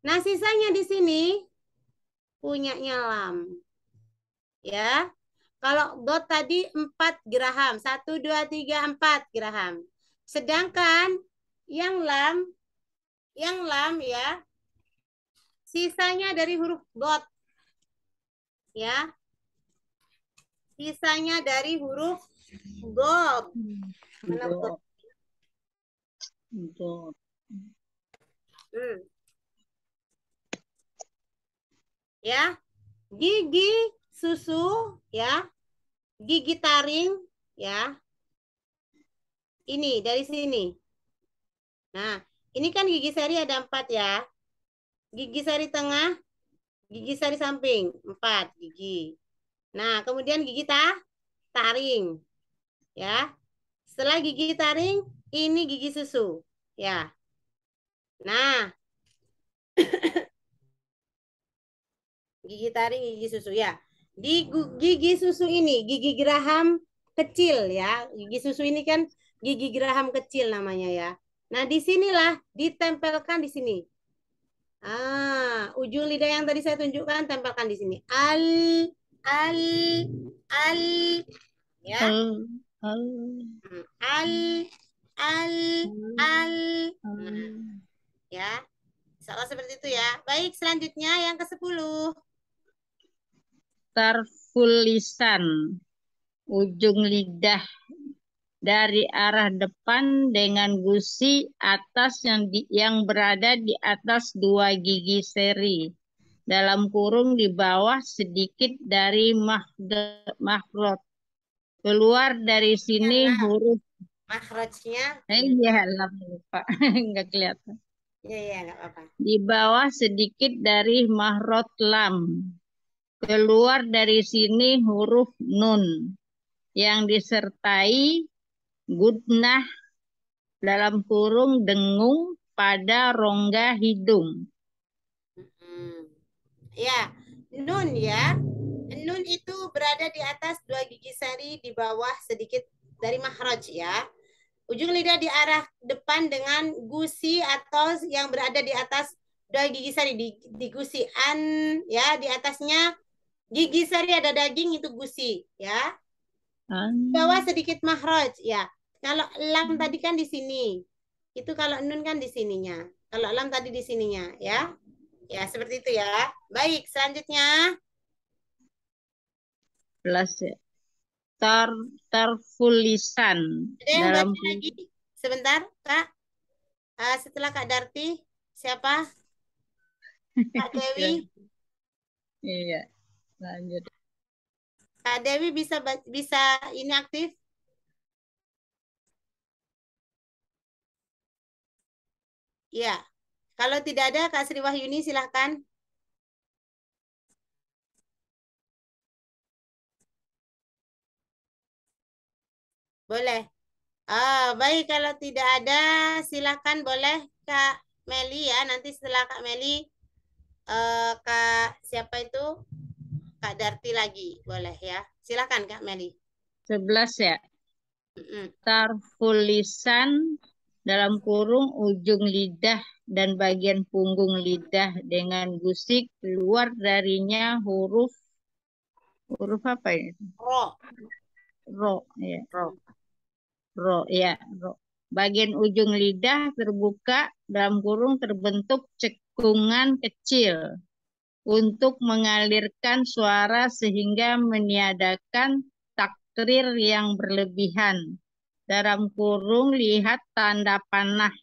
Nah, sisanya di sini punyanya lam. Ya. Kalau dot tadi 4 geraham. 1, 2, 3, 4 geraham. Sedangkan yang lam ya, sisanya dari huruf dot. Ya. Sisanya dari huruf dot. Mana dot? Ya. Gigi susu ya. Gigi taring ya. Ini dari sini. Nah, ini kan gigi seri ada 4 ya. Gigi seri tengah, gigi seri samping 4 gigi. Nah, kemudian gigi taring. Ya. Setelah gigi taring, ini gigi susu. Ya. Nah. Gigi taring, gigi susu ya. Di gigi susu ini, gigi geraham kecil ya. Gigi susu ini kan gigi geraham kecil namanya ya. Nah, disinilah ditempelkan di sini. Ujung lidah yang tadi saya tunjukkan tempelkan di sini. Al ya. Al. Ya. Salah seperti itu ya. Baik, selanjutnya yang ke-10. Tarful lisan, ujung lidah dari arah depan dengan gusi atas yang berada di atas 2 gigi seri. Dalam kurung di bawah sedikit dari makhraj. Keluar dari sini huruf makhrajnya. Iya, lupa. Enggak kelihatan. Iya, enggak apa-apa. Di bawah sedikit dari makhraj lam. Keluar dari sini huruf nun yang disertai gudnah dalam kurung dengung pada rongga hidung. Ya, nun ya. Nun itu berada di atas 2 gigi seri, di bawah sedikit dari makhraj ya. Ujung lidah di arah depan dengan gusi atau yang berada di atas 2 gigi seri, di gusi an ya, di atasnya gigi seri ada daging itu gusi ya. Di bawah sedikit makhraj ya. Kalau lam tadi kan di sini. Itu kalau nun kan di sininya. Kalau lam tadi di sininya ya. Ya, seperti itu ya. Baik, selanjutnya. Plus ya. Tarful lisan. Ada yang baca lagi? Sebentar, Kak. Setelah Kak Darti, siapa? Kak Dewi. Iya, lanjut. Kak Dewi bisa ini aktif? Iya. Kalau tidak ada, Kak Sri Wahyuni silahkan. Boleh. Baik, kalau tidak ada, silahkan boleh Kak Meli ya. Nanti setelah Kak Meli, Kak siapa itu? Kak Darti lagi, boleh ya. Silahkan Kak Meli. 11 ya. Tarful lisan dalam kurung ujung lidah dan bagian punggung lidah dengan gusik keluar darinya huruf apa ini? Ro ya. Ro ya, ro. Bagian ujung lidah terbuka dalam kurung terbentuk cekungan kecil untuk mengalirkan suara sehingga meniadakan takrir yang berlebihan. Dalam kurung lihat tanda panah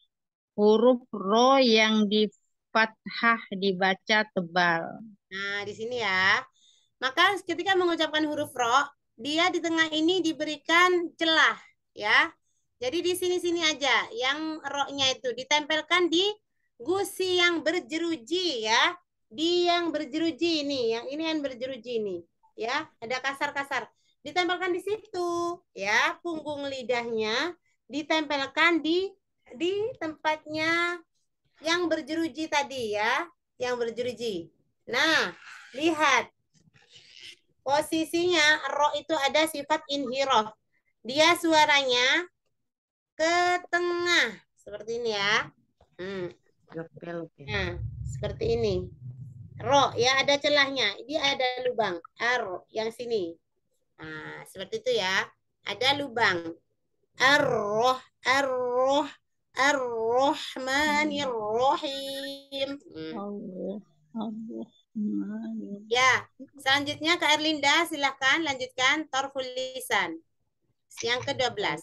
huruf ro yang di fathah dibaca tebal. Nah, di sini ya. Maka ketika mengucapkan huruf ro, dia di tengah ini diberikan celah ya. Jadi di sini-sini aja yang ro-nya itu ditempelkan di gusi yang berjeruji ya. Di yang berjeruji ini, yang ini yang berjeruji ini. ya, ada kasar-kasar. Ditempelkan di situ, ya, punggung lidahnya ditempelkan di tempatnya yang berjeruji tadi ya, yang berjeruji. Nah, lihat posisinya ro itu ada sifat inhirof. Dia suaranya ke tengah seperti ini ya. Nah, seperti ini. Ro ya ada celahnya. Dia ada lubang. Ar yang sini. Nah, seperti itu ya. Ada lubang. Ar-roh, ar-roh, ar-rohmanir-rohim. Ya, selanjutnya Kak Erlinda silakan lanjutkan tarful lisan. Yang ke-12.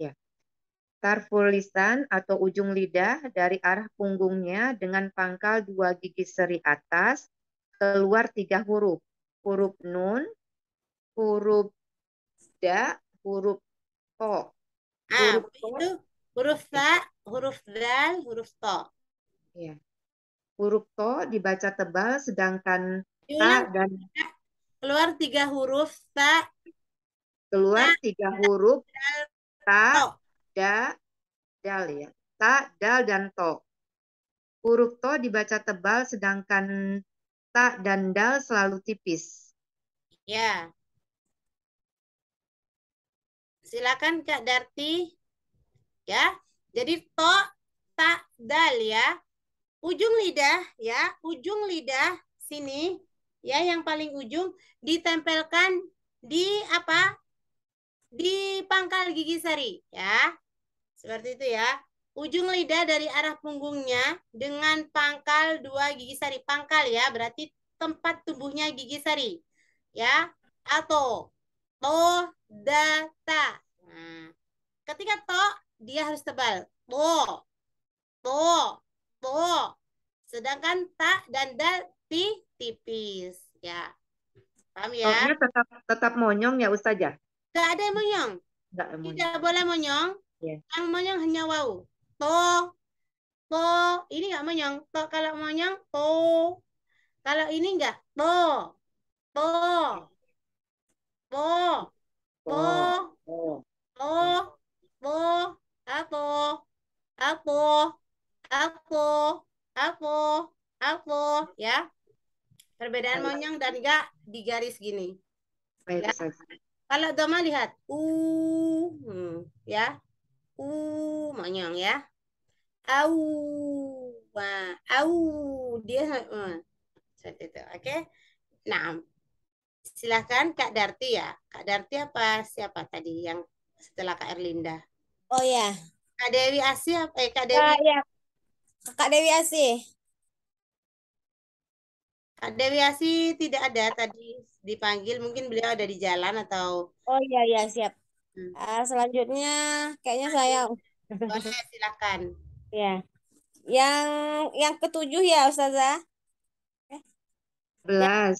Ya. Tarful lisan atau ujung lidah dari arah punggungnya dengan pangkal 2 gigi seri atas keluar 3 huruf. Huruf nun, huruf da, huruf to. Huruf itu huruf ta, huruf dal, huruf to. Ya. Huruf to dibaca tebal sedangkan ta dan keluar 3 huruf ta. Keluar 3 huruf ta, da, dal ya. Ta, dal, dan to. Huruf to dibaca tebal sedangkan ta dan dal selalu tipis. Ya. Silakan Kak Darti. Ya. Jadi to, ta, dal ya. Ujung lidah ya, ujung lidah sini ya yang paling ujung ditempelkan di apa? Di pangkal gigi sari ya. Seperti itu ya. Ujung lidah dari arah punggungnya dengan pangkal 2 gigi sari. Pangkal ya, berarti tempat tumbuhnya gigi sari. Ya. Atau to, da, ta. Nah, ketika to dia harus tebal. To. Sedangkan ta dan dal tipis ya. Paham ya? Oh, tetap monyong ya Ustazah? Gak ada yang monyong. Tidak boleh monyong. Yang monyong hanya wau. To. Ini gak monyong. To kalau monyong to. Kalau ini enggak. To. Aku ya. Perbedaan monyong dan enggak di garis gini. Ya. Kalau doma lihat ya. Monyong ya. Dia seperti itu. Oke. Nah, silakan Kak Darti ya. Kak Darti apa siapa tadi yang setelah Kak Erlinda? Oh ya. Kak Dewi Asih Kak Dewi. Ya. Kak Dewi Asih. Kak Dewi Asih tidak ada tadi dipanggil, mungkin beliau ada di jalan atau. Oh iya ya siap. Selanjutnya kayaknya saya. Boleh silakan. Ya. Yang ke-7 ya Ustazah. 11.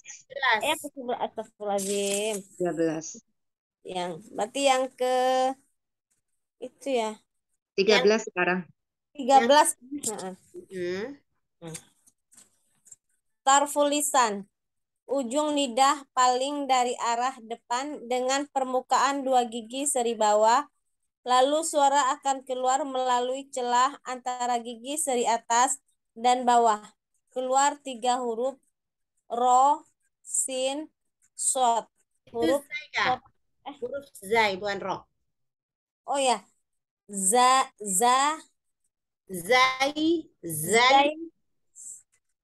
Astagfirullahaladzim. 12. Berarti yang ke itu ya. 13 sekarang. 13. Tarful lisan. Ujung lidah paling dari arah depan dengan permukaan 2 gigi seri bawah. Lalu suara akan keluar melalui celah antara gigi seri atas dan bawah. Keluar 3 huruf ro, sin, shot. Huruf huruf zai bukan ro. Oh ya. Zai,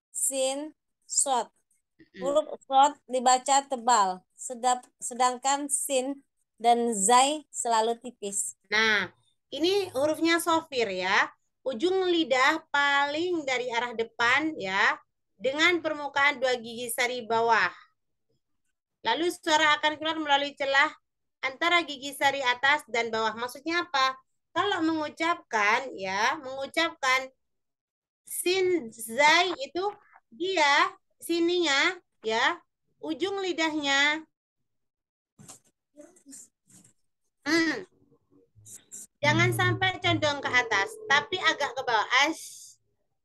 sin, shot. Huruf shot dibaca tebal, sedangkan sin dan zai selalu tipis. Nah, ini hurufnya sofir ya. Ujung lidah paling dari arah depan ya, dengan permukaan 2 gigi sari bawah. Lalu suara akan keluar melalui celah antara gigi sari atas dan bawah. Maksudnya apa? Kalau mengucapkan sin zai itu dia sininya ya, ujung lidahnya jangan sampai condong ke atas, tapi agak ke bawah.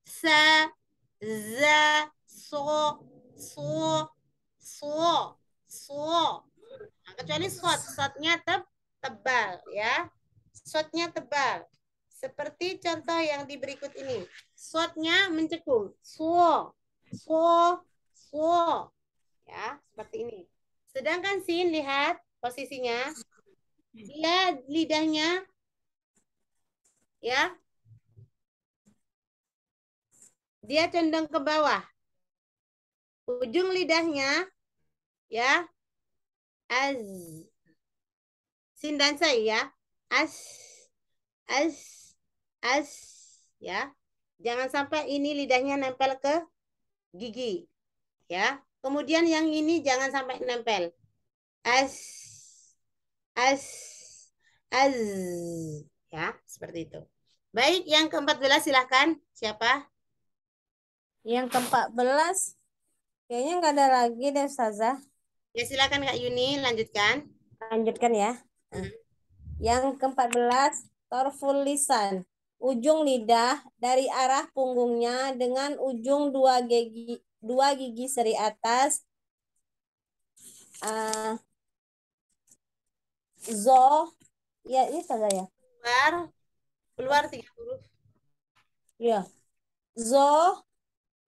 Sa, za, so. Nah, kecuali shotnya tebal ya. Shotnya tebal. Seperti contoh yang di berikut ini. Shotnya mencekung. So. Ya, seperti ini. Sedangkan sin, lihat posisinya. Dia lidahnya ya. Dia condong ke bawah. Ujung lidahnya ya. Az. Sin dan sai ya. As. Ya. Jangan sampai ini lidahnya nempel ke gigi. Ya. Kemudian yang ini jangan sampai nempel. Az. Ya, seperti itu. Baik, yang ke-14 silahkan. Siapa? Yang ke-14 kayaknya nggak ada lagi deh Ustazah. Ya, silakan Kak Yuni, lanjutkan. Lanjutkan ya. Yang ke-14, torful lisan. Ujung lidah dari arah punggungnya dengan ujung dua gigi seri atas. Zo. Ya, ini saja ya. Keluar 3 huruf. Ya. Zo,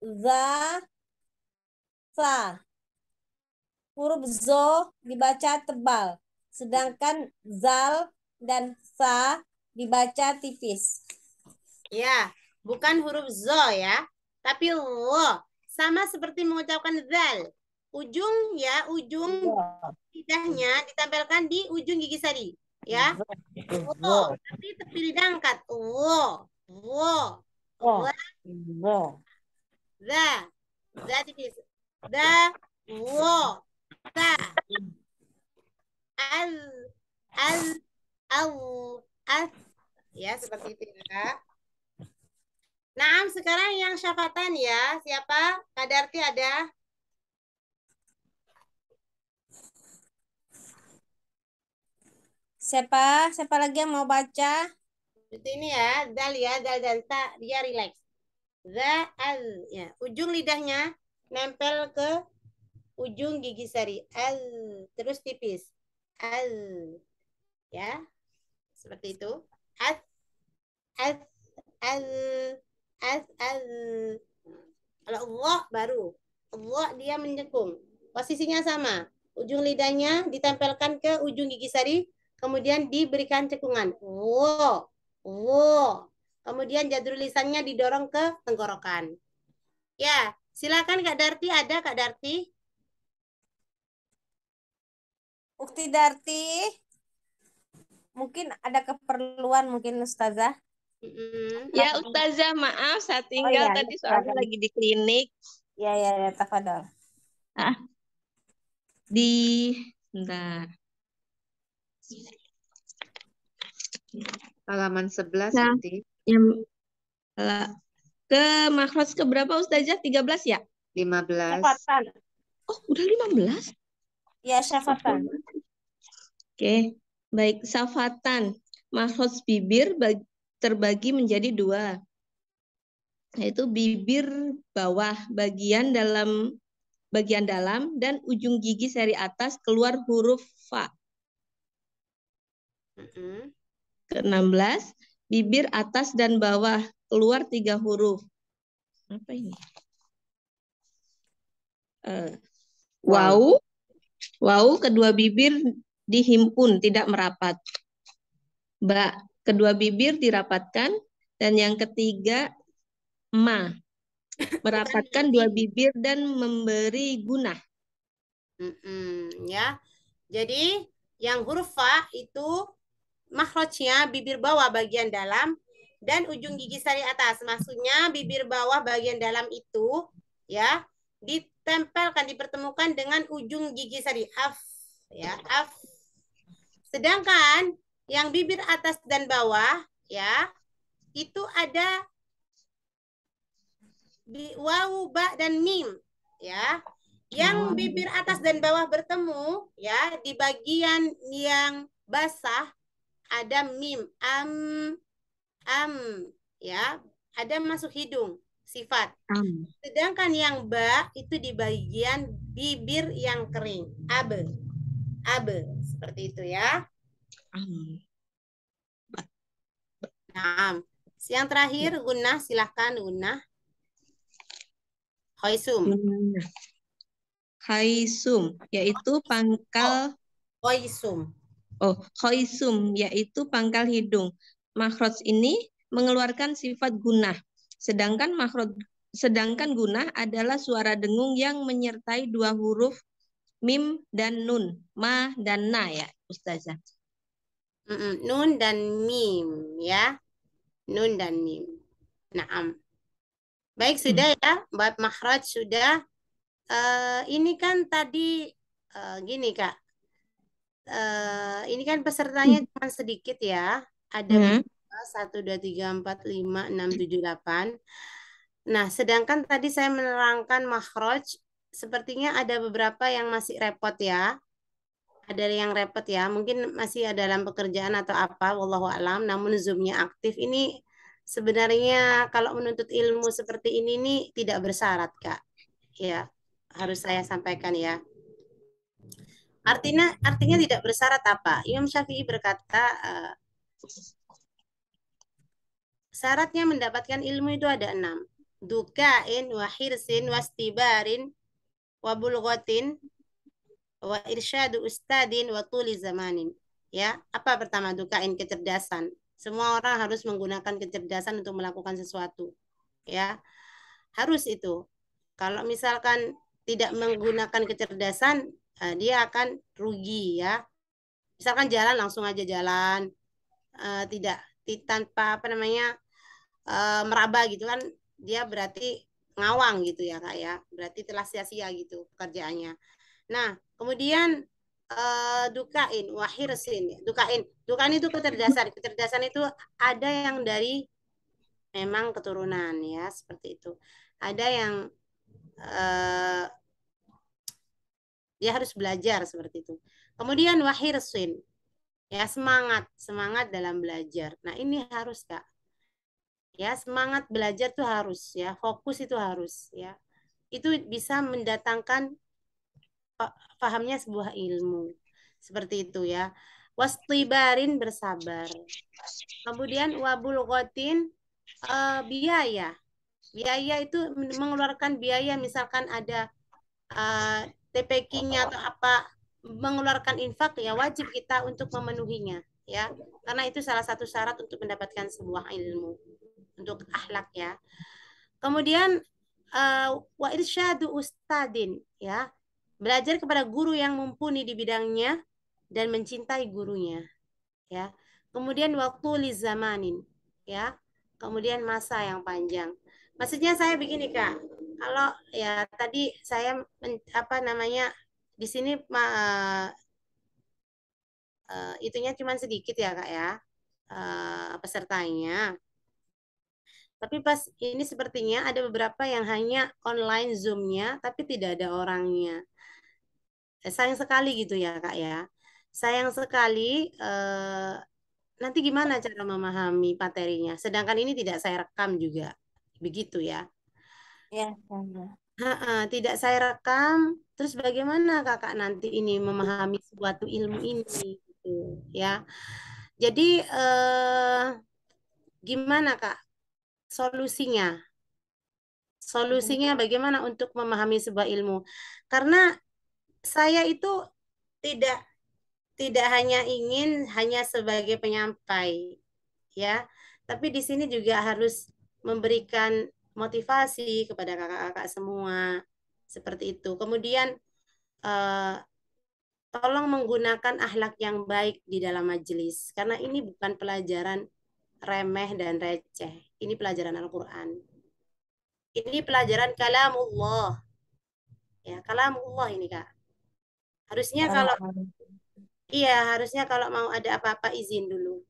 za, sa. Huruf zo dibaca tebal, sedangkan zal dan sa dibaca tipis. Ya, bukan huruf zo ya, tapi lo. Sama seperti mengucapkan zal. Ujung ya, ujung lidahnya ditempelkan di ujung gigi sari. Ya. Wo, tapi tepi lidah angkat. Wo. Za tipis. Da, wo. Ta. Al. Ya, seperti itu ya. Nah, sekarang yang syafatan ya. Siapa? Kak Darti ada? Siapa lagi yang mau baca? Seperti ini ya. Dal ya, dal dan ta. Dia relax. Al. Ya. Ujung lidahnya nempel ke ujung gigi sari. Al. Terus tipis. Al. Ya. Seperti itu. Al. Kalau Allah baru. Allah dia menyekung. Posisinya sama. Ujung lidahnya ditempelkan ke ujung gigi sari. Kemudian diberikan cekungan. Wo. Kemudian jadul lisannya didorong ke tenggorokan. Ya, silakan Kak Darti. Ada Kak Darti? Ukti Darti. Mungkin ada keperluan mungkin Ustazah. Ya Ustazah, maaf saya tinggal tadi soalnya lagi di klinik. Ya, tafadhol. Bentar. Halaman 11 nanti. Ke makhraj keberapa Ustazah? 13 ya? 15. Syafatan. Oh, udah 15? Ya, syafatan. Oke, baik. Syafatan. Makhraj bibir terbagi menjadi 2. Yaitu bibir bawah bagian dalam dan ujung gigi seri atas keluar huruf fa. Ke-16, bibir atas dan bawah keluar 3 huruf. Apa ini? Wow, kedua bibir dihimpun, tidak merapat. Ba, kedua bibir dirapatkan. Dan yang ketiga, ma, merapatkan 2 bibir dan memberi gunah. Ya, jadi yang huruf fa itu makhrajnya bibir bawah bagian dalam dan ujung gigi sari atas. Maksudnya bibir bawah bagian dalam itu ya ditempelkan, dipertemukan dengan ujung gigi sari. Af. Ya, af. Sedangkan yang bibir atas dan bawah ya itu ada wawu, ba, dan mim ya. Yang bibir atas dan bawah bertemu ya di bagian yang basah ada mim, am ya, ada masuk hidung. sifat. Sedangkan yang ba itu di bagian bibir yang kering. Abe. Seperti itu ya. Nah, yang terakhir gunnah, silahkan gunnah. Khoisum. Khaisum, yaitu pangkal. Khoisum. Khoisum, yaitu pangkal hidung. Makhraj ini mengeluarkan sifat gunnah. Sedangkan gunnah adalah suara dengung yang menyertai dua huruf mim dan nun, ma dan na ya, Ustazah. Nun dan mim ya. Nun dan mim. Naam. Baik, sudah ya. Bab makhraj sudah. Ini kan tadi gini Kak. Ini kan pesertanya cuma sedikit ya. Ada 1, 2, 3, 4, 5, 6, 7, 8. Nah, sedangkan tadi saya menerangkan makhraj, sepertinya ada beberapa yang masih repot ya. Ada yang repot ya, mungkin masih dalam pekerjaan atau apa, wallahu alam, namun Zoom-nya aktif. Ini sebenarnya kalau menuntut ilmu seperti ini nih tidak bersyarat, Kak. Ya, harus saya sampaikan ya. Artinya tidak bersyarat apa? Imam Syafi'i berkata, syaratnya mendapatkan ilmu itu ada 6. Dukain, wa hirsin, wastibarin, wa bulghatin, wa irsyadu ustadin, wa tuli zamanin. Ya, apa pertama? Dukain, kecerdasan. Semua orang harus menggunakan kecerdasan untuk melakukan sesuatu. Ya, harus itu. Kalau misalkan tidak menggunakan kecerdasan, dia akan rugi ya. Misalkan jalan langsung aja jalan, tidak tanpa apa namanya meraba gitu kan, dia berarti ngawang gitu ya Kak ya, berarti telah sia-sia gitu pekerjaannya. Nah kemudian dukain, wahirsin, dukain itu kecerdasan itu ada yang dari memang keturunan ya seperti itu, ada yang dia harus belajar seperti itu. Kemudian wahirsin, ya semangat dalam belajar. Nah ini harus Kak. Ya semangat belajar tuh harus ya, fokus itu harus ya. Itu bisa mendatangkan pahamnya sebuah ilmu. Seperti itu ya. Wastibarin, bersabar. Kemudian wabulghatin, biaya. Biaya itu mengeluarkan biaya, misalkan ada TPQ-nya atau apa, mengeluarkan infak ya wajib kita untuk memenuhinya ya. Karena itu salah satu syarat untuk mendapatkan sebuah ilmu, untuk akhlak ya. Kemudian wa irsyadu ustadin ya, belajar kepada guru yang mumpuni di bidangnya dan mencintai gurunya ya. Kemudian waktu li zamanin ya, kemudian masa yang panjang. Maksudnya saya begini Kak, kalau ya tadi saya apa namanya di sini itunya cuma sedikit ya Kak ya, pesertanya. Tapi pas ini sepertinya ada beberapa yang hanya online Zoom-nya, tapi tidak ada orangnya. Sayang sekali gitu ya Kak ya. Sayang sekali, nanti gimana cara memahami materinya? Sedangkan ini tidak saya rekam juga. Begitu ya. Ya, sama. Tidak saya rekam, terus bagaimana Kakak nanti ini memahami suatu ilmu ini gitu ya. Jadi gimana Kak solusinya? Solusinya bagaimana untuk memahami sebuah ilmu? Karena saya itu tidak hanya ingin hanya sebagai penyampai ya, tapi di sini juga harus memberikan motivasi kepada kakak-kakak semua seperti itu. Kemudian tolong menggunakan akhlak yang baik di dalam majelis, karena ini bukan pelajaran remeh dan receh, ini pelajaran Al-Quran. Ini pelajaran kalamullah. Ya, kalamullah ini Kak. Harusnya kalau mau ada apa-apa izin dulu.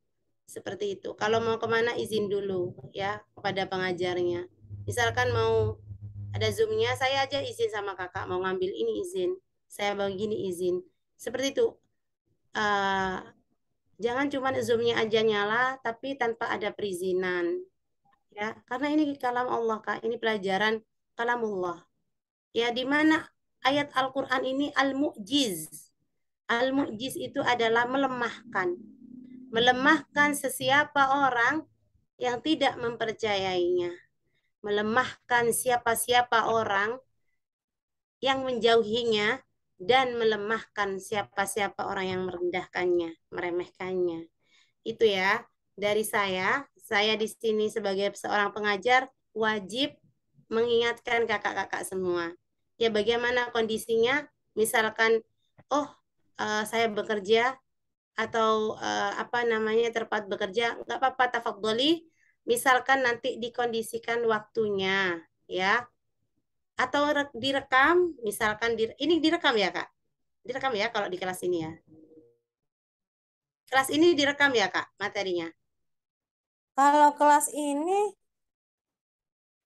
Seperti itu. Kalau mau kemana izin dulu ya kepada pengajarnya. Misalkan mau ada Zoom-nya, saya aja izin sama kakak, mau ngambil ini izin. Saya begini izin. Seperti itu. Jangan cuma Zoom-nya aja nyala, tapi tanpa ada perizinan. Ya, karena ini kalam Allah, Kak. Ini pelajaran kalamullah. Ya, di mana ayat Al-Qur'an ini al-mu'jiz. Al-mu'jiz itu adalah melemahkan. Melemahkan sesiapa orang yang tidak mempercayainya. Melemahkan siapa-siapa orang yang menjauhinya dan melemahkan siapa-siapa orang yang merendahkannya, meremehkannya. Itu ya, dari saya di sini sebagai seorang pengajar wajib mengingatkan kakak-kakak semua. Ya, bagaimana kondisinya? Misalkan, oh, saya bekerja atau apa namanya tempat bekerja, nggak apa-apa, tafadholi. Misalkan nanti dikondisikan waktunya, ya, atau direkam, misalkan ini direkam ya Kak, direkam ya kalau di kelas ini ya. Kelas ini direkam ya Kak materinya. Kalau kelas ini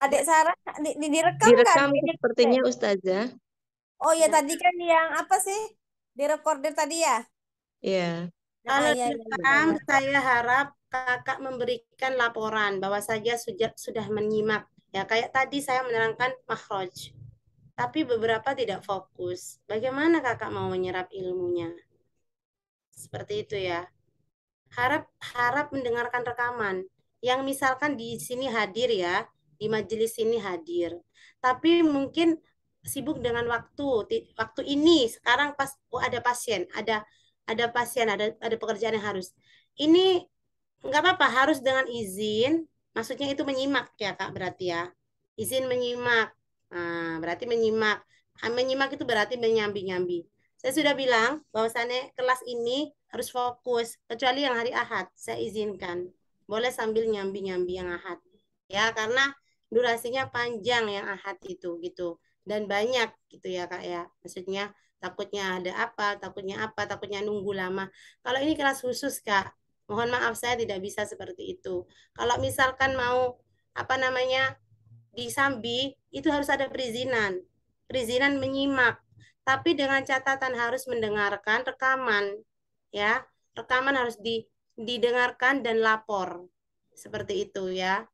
adik Sarah direkam kan? Direkam sepertinya Ustazah. Oh ya, tadi kan yang apa sih? Direkorder tadi ya? Iya. Kalau ya, direkam, saya harap kakak memberikan laporan bahwa saja sudah menyimak. Ya, kayak tadi saya menerangkan makhraj. Tapi beberapa tidak fokus. Bagaimana kakak mau menyerap ilmunya? Seperti itu ya. Harap mendengarkan rekaman. Yang misalkan di sini hadir ya, di majelis ini hadir. Tapi mungkin sibuk dengan waktu ini sekarang pas ada pasien, ada pasien, ada pekerjaan yang harus. Ini nggak apa-apa, harus dengan izin. Maksudnya itu menyimak ya Kak, berarti ya. Izin menyimak. Nah, berarti menyimak. Menyimak itu berarti menyambi-nyambi. Saya sudah bilang bahwasannya kelas ini harus fokus, kecuali yang hari Ahad. Saya izinkan. Boleh sambil nyambi-nyambi yang Ahad. Ya, karena durasinya panjang yang Ahad itu gitu. Dan banyak gitu ya Kak ya. Maksudnya takutnya ada apa, takutnya nunggu lama. Kalau ini kelas khusus Kak, mohon maaf saya tidak bisa seperti itu. Kalau misalkan mau apa namanya disambi, itu harus ada perizinan. Perizinan menyimak. Tapi dengan catatan harus mendengarkan rekaman. Ya, rekaman harus didengarkan dan lapor. Seperti itu ya.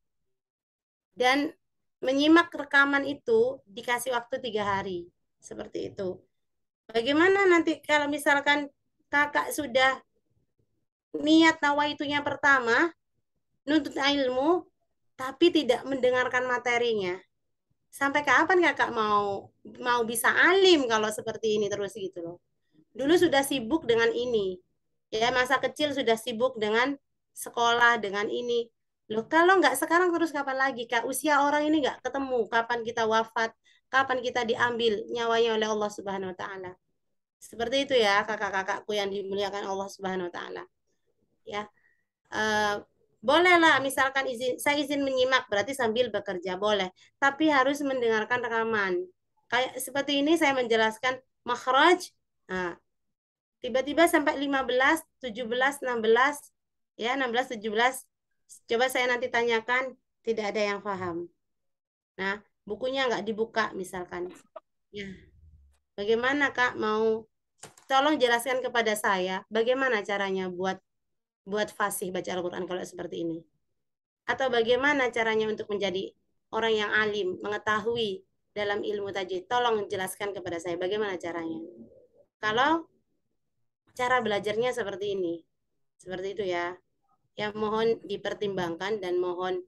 Dan menyimak rekaman itu dikasih waktu 3 hari. Seperti itu. Bagaimana nanti kalau misalkan kakak sudah niat nawaitunya pertama, nuntut ilmu, tapi tidak mendengarkan materinya. Sampai kapan kakak mau bisa alim kalau seperti ini terus gitu loh. Dulu sudah sibuk dengan ini. Ya, masa kecil sudah sibuk dengan sekolah, dengan ini. Loh, kalau nggak sekarang terus kapan lagi, Kak? Usia orang ini nggak ketemu. Kapan kita wafat? Kapan kita diambil nyawanya oleh Allah Subhanahu wa Ta'ala? Seperti itu ya, kakak-kakakku yang dimuliakan Allah Subhanahu wa Ta'ala. Ya. Bolehlah misalkan saya izin menyimak berarti sambil bekerja boleh, tapi harus mendengarkan rekaman. Kayak seperti ini saya menjelaskan makhraj. Nah, tiba-tiba sampai 15, 17, 16 ya, 16, 17. Coba saya nanti tanyakan, tidak ada yang paham. Nah, bukunya nggak dibuka misalkan. Ya. Bagaimana Kak mau tolong jelaskan kepada saya bagaimana caranya buat fasih baca Al-Quran kalau seperti ini? Atau bagaimana caranya untuk menjadi orang yang alim, mengetahui dalam ilmu tajwid? Tolong jelaskan kepada saya bagaimana caranya. Kalau cara belajarnya seperti ini, seperti itu ya. Yang mohon dipertimbangkan dan mohon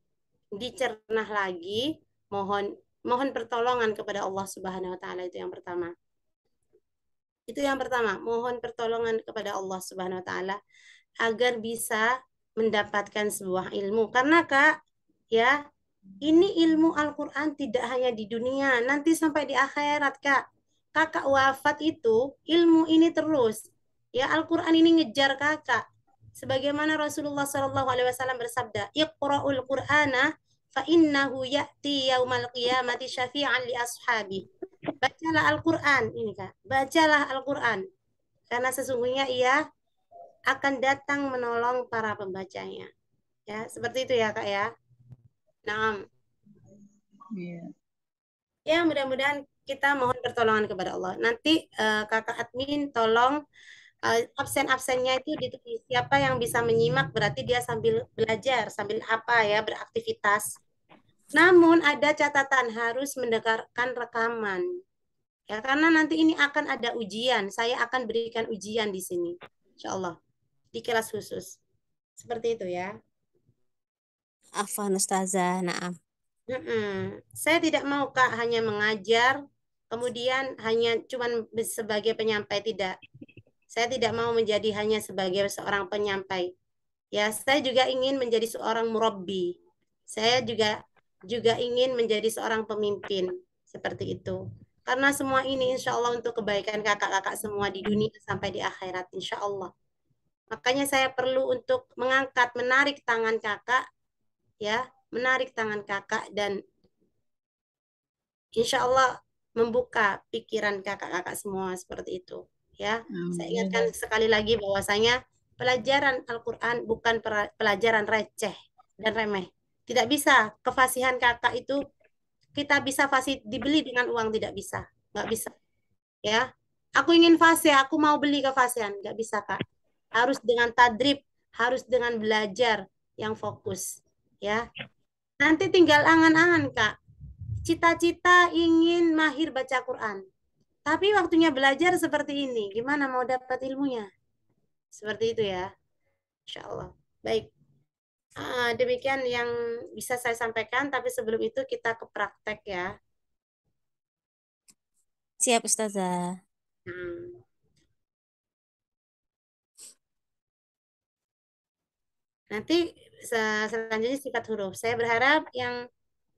dicernah lagi, mohon pertolongan kepada Allah Subhanahu wa Ta'ala, itu yang pertama. Itu yang pertama, mohon pertolongan kepada Allah Subhanahu wa Ta'ala agar bisa mendapatkan sebuah ilmu. Karena Kak, ya, ini ilmu Al-Quran tidak hanya di dunia, nanti sampai di akhirat Kak. Kakak wafat itu, ilmu ini terus. Ya, Al-Quran ini ngejar kakak. Sebagaimana Rasulullah SAW bersabda, Iqra'ul Qur'ana fa innahu ya'ti yaumal qiyamati syafi'an li ashabi. Bacalah Al-Quran ini Kak, bacalah Al-Quran. Karena sesungguhnya ia akan datang menolong para pembacanya. Ya, seperti itu ya Kak ya. Nah, ya mudah-mudahan kita mohon pertolongan kepada Allah. Nanti kakak admin tolong absen-absennya itu ditulis. Siapa yang bisa menyimak berarti dia sambil belajar, sambil apa ya, beraktivitas. Namun ada catatan, harus mendengarkan rekaman. Ya, karena nanti ini akan ada ujian. Saya akan berikan ujian di sini. Insya Allah. Di kelas khusus. Seperti itu ya. Afwan Ustazah, naam. Saya tidak mau Kak hanya mengajar, kemudian hanya cuman sebagai penyampai, tidak. Saya tidak mau menjadi hanya sebagai seorang penyampai. Ya, saya juga ingin menjadi seorang murabbi. Saya juga ingin menjadi seorang pemimpin. Seperti itu. Karena semua ini insya Allah untuk kebaikan kakak-kakak semua di dunia sampai di akhirat. Insya Allah. Makanya saya perlu untuk mengangkat, menarik tangan kakak. Ya, menarik tangan kakak dan insya Allah membuka pikiran kakak-kakak semua seperti itu. Ya, saya ingatkan sekali lagi bahwasanya pelajaran Al-Quran bukan pelajaran receh dan remeh. Tidak bisa kefasihan kakak itu kita bisa fasih dibeli dengan uang, tidak bisa, nggak bisa. Ya, aku ingin fasih, aku mau beli kefasihan, nggak bisa Kak. Harus dengan tadrib, harus dengan belajar yang fokus. Ya, nanti tinggal angan-angan Kak. Cita-cita ingin mahir baca Quran. Tapi waktunya belajar seperti ini. Gimana mau dapat ilmunya? Seperti itu ya. Insya Allah. Baik. Demikian yang bisa saya sampaikan. Tapi sebelum itu kita ke praktek ya. Siap Ustazah. Nanti selanjutnya sifat huruf. Saya berharap yang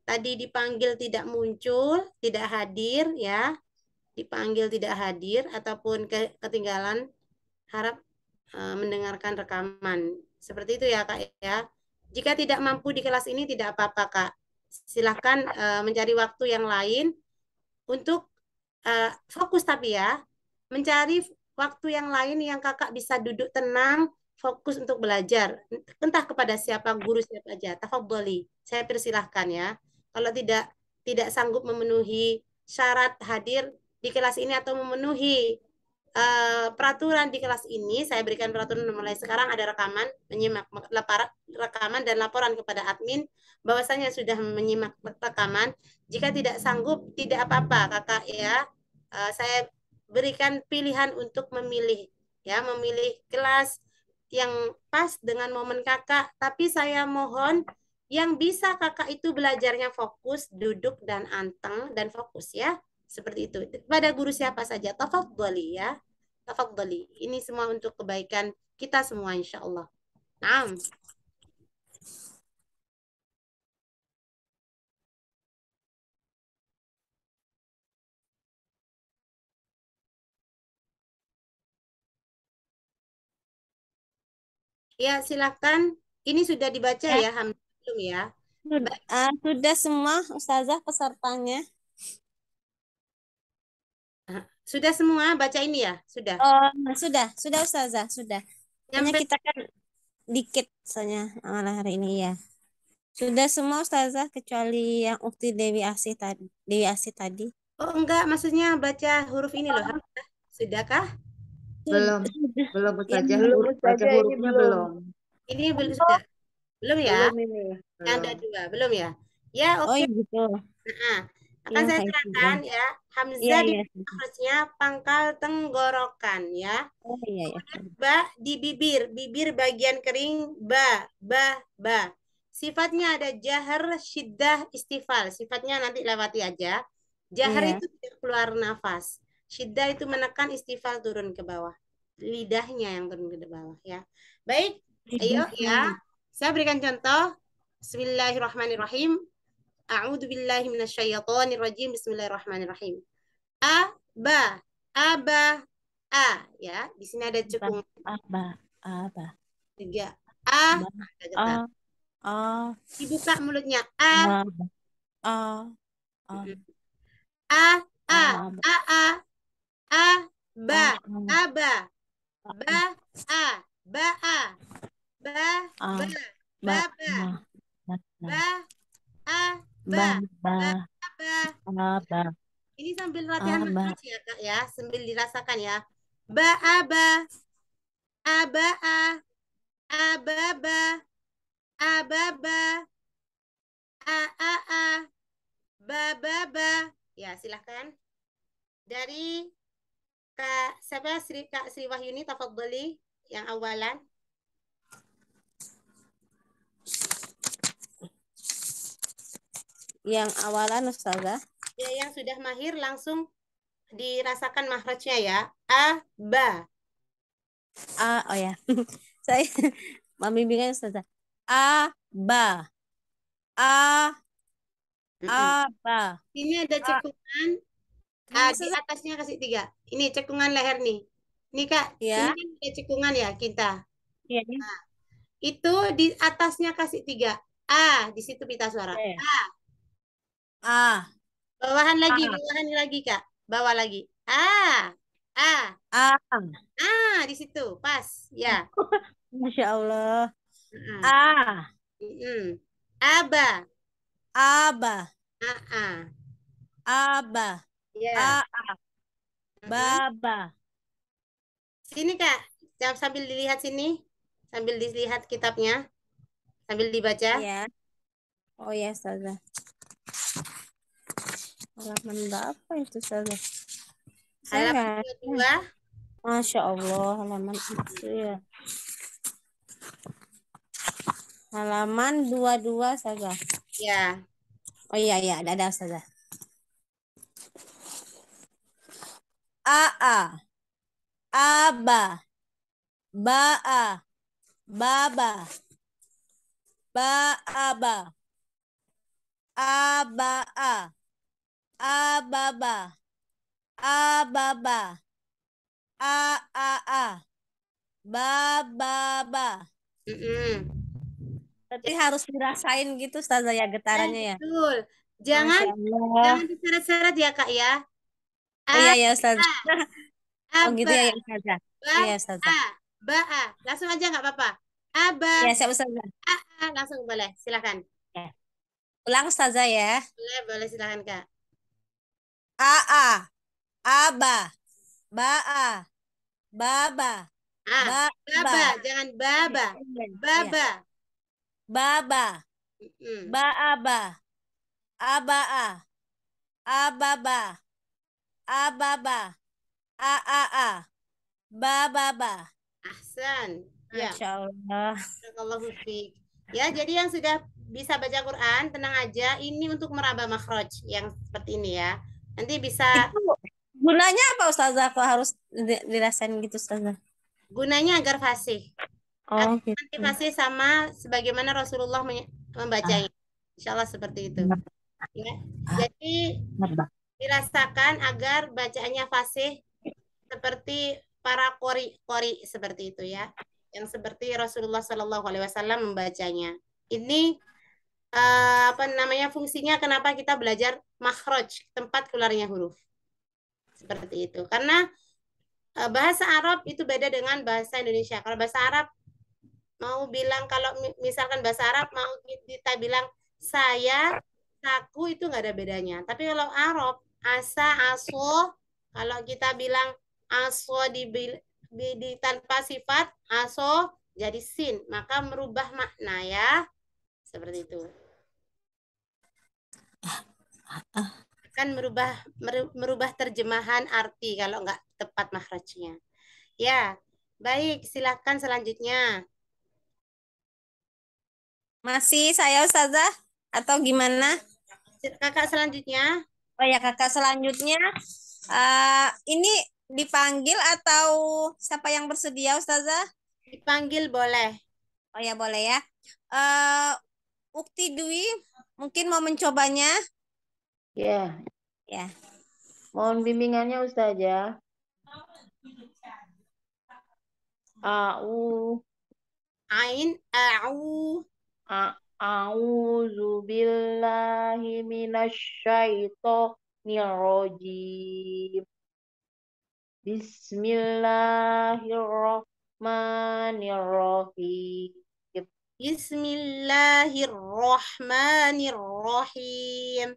tadi dipanggil tidak muncul, tidak hadir ya. Dipanggil tidak hadir ataupun ketinggalan, harap mendengarkan rekaman. Seperti itu ya Kak ya. Jika tidak mampu di kelas ini tidak apa-apa Kak. Silahkan mencari waktu yang lain untuk fokus, tapi ya mencari waktu yang lain yang kakak bisa duduk tenang, fokus untuk belajar. Entah kepada siapa, guru siapa aja. Tafadholi, saya persilahkan ya. Kalau tidak sanggup memenuhi syarat hadir di kelas ini atau memenuhi peraturan di kelas ini, saya berikan peraturan mulai sekarang, ada rekaman, menyimak rekaman dan laporan kepada admin bahwasanya sudah menyimak rekaman. Jika tidak sanggup, tidak apa-apa kakak ya. Saya berikan pilihan untuk memilih ya, memilih kelas yang pas dengan momen kakak. Tapi saya mohon yang bisa kakak itu belajarnya fokus, duduk dan anteng dan fokus ya. Seperti itu. Pada guru siapa saja, tafadholi ya. Tafadholi. Ini semua untuk kebaikan kita semua insya Allah. Naam. Ya, silakan. Ini sudah dibaca ya, belum ya? Sudah semua Ustazah pesertanya. Sudah semua baca ini ya? Sudah. Sudah Ustazah, sudah. Hanya kita kan dikit soalnya malam hari ini ya. Sudah semua Ustazah kecuali yang Ukti Dewi Asih tadi. Oh enggak, maksudnya baca huruf ini loh. Sudahkah? Belum Ustazah. Baca ini hurufnya belum. Ini belum sudah. Belum ya? Belum ini. Yang ada dua, belum ya? Ya, oke. Oh iya gitu. Akan saya terangkan ya. Hamzah di harusnya pangkal tenggorokan ya. Oh iya ya. Ba di bibir, bibir bagian kering, ba. Sifatnya ada jahar, syiddah, istifal. Sifatnya nanti lewati aja. Jahar itu tidak keluar nafas. Syiddah itu menekan, istifal turun ke bawah. Lidahnya yang turun ke bawah ya. Baik, ayo ya. Saya berikan contoh. Bismillahirrahmanirrahim. A'udzu billahi minasyaitonir rajim. Bismillahirrahmanirrahim. Aba, ya. Di sini ada cekung. Aba. 3. Dibuka mulutnya. Ini sambil latihan makhraj ya Kak ya, sambil dirasakan ya. Aba, ababa, ababa, ababa, a Ba. Ya, silahkan. Dari Kak Sri Wahyuni, tafadhali yang awalan. Yang awalan Ustazah. Ya, yang sudah mahir langsung dirasakan makhrajnya ya. A, ba. Oh ya. Saya membimbingkan Ustazah. Ba. Ba. Ini ada cekungan. Di atasnya kasih 3. Ini cekungan leher nih. Ini Kak, Ya. ini kan ada cekungan ya kita. Iya. Nah, itu di atasnya kasih 3. A, di situ pita suara. A. Bawahan lagi Kak. Bawah lagi. A. Di situ. Pas. Ya. Masya Allah. Aba. Aba. Ya. Baba. Sini Kak. Sambil dilihat sini. Sambil dilihat kitabnya. Sambil dibaca. Iya. Oh ya, Ustazah. Halaman berapa itu, Ustazah? Halaman 22. Masya Allah, halaman itu ya. Halaman 22, Ustazah. Ya. Oh iya, ada Ustazah. Aba. Ba'a. Baba. Ba'aba. Aba'a. Ababa. Ababa. Aa'a. Bababa. Tapi harus dirasain gitu Ustazah ya getarannya ya. Betul. Jangan diseret-seret ya Kak ya. Iya Ustazah. Oh gitu ya Ustazah. Iya Ustazah. Ba'a. Langsung aja nggak apa-apa. Aba. Iya siap Ustazah. Langsung boleh. Silakan. Ya. Ulang Ustazah ya. Boleh silakan Kak. Aba. Ba'a. Baba. Baba. Jangan baba. Baba. Baba. Ba'aba. Aba'a. Ababa. Ababa. Aa'a. Bababa. Ahsan. Ya. Masya Allah. Ya, jadi yang sudah bisa baca Quran, tenang aja. Ini untuk meraba makhraj yang seperti ini ya. Nanti bisa. Itu gunanya apa Ustazah? Kok harus dirasain gitu Ustazah? Gunanya agar fasih. Gitu. Nanti fasih sama sebagaimana Rasulullah membacanya. Insya Allah seperti itu. Ya. Jadi dirasakan agar bacaannya fasih seperti para qori seperti itu ya. Yang seperti Rasulullah Shallallahu Alaihi Wasallam membacanya. Ini fungsinya kenapa kita belajar makhraj, tempat keluarnya huruf. Seperti itu. Karena bahasa Arab itu beda dengan bahasa Indonesia. Kalau bahasa Arab mau bilang, kalau misalkan bahasa Arab mau kita bilang saya, aku, itu nggak ada bedanya. Tapi kalau Arab, asa, aso, kalau kita bilang aso di tanpa sifat, aso jadi sin, maka merubah makna ya. Seperti itu. Akan merubah terjemahan arti kalau nggak tepat makhrajnya. Ya, baik, silakan selanjutnya. Masih saya Ustazah atau gimana? Kakak selanjutnya. Oh ya, kakak selanjutnya. Ini dipanggil atau siapa yang bersedia Ustazah? Dipanggil boleh. Oh ya, boleh ya. Ukti Dwi mungkin mau mencobanya. Ya. Ya. Mohon bimbingannya Ustazah. A'udzu billahi minasyaitonir rajim. Bismillahirrahmanirrahim. Bismillahirrahmanirrahim.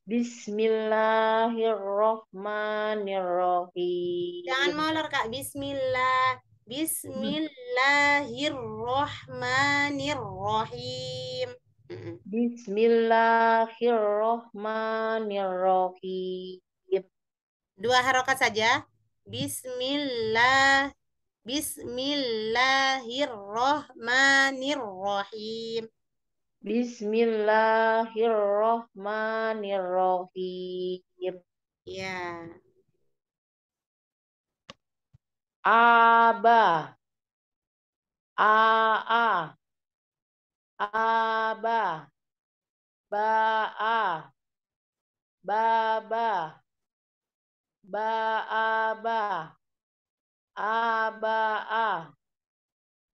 Bismillahirrahmanirrahim. Jangan molor Kak. Bismillahirrahmanirrahim. Bismillahirrohmanirrohim. 2 harokat saja. Bismillahirrahmanirrahim. Bismillahirrohmanirrohim. Ya. Aba. Aa. Aba. Ba'a. Baba. Ba'aba. Aba'a.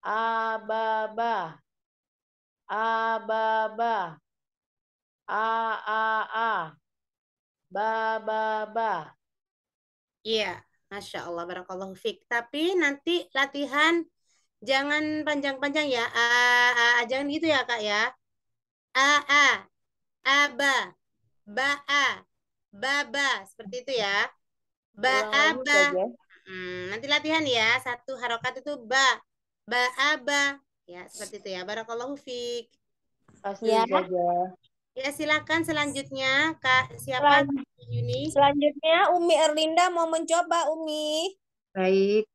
Ababa. Ababa. Aa. Bababa. Iya, Masya Allah, barakallahu fiik. Tapi nanti latihan jangan panjang-panjang ya. Jangan gitu ya, Kak ya. A, aba, ba'a, baba. Seperti itu ya. Ulang lagi Ba'aba. saja. Nanti latihan ya. 1 harokat itu ba, ba'aba. Ya, seperti itu ya. Barakallahu fiik. Pasti Ya. saja. Ya, silakan selanjutnya, Kak. Siapa? Yuni. Selanjutnya Umi Erlinda mau mencoba, Umi. Baik.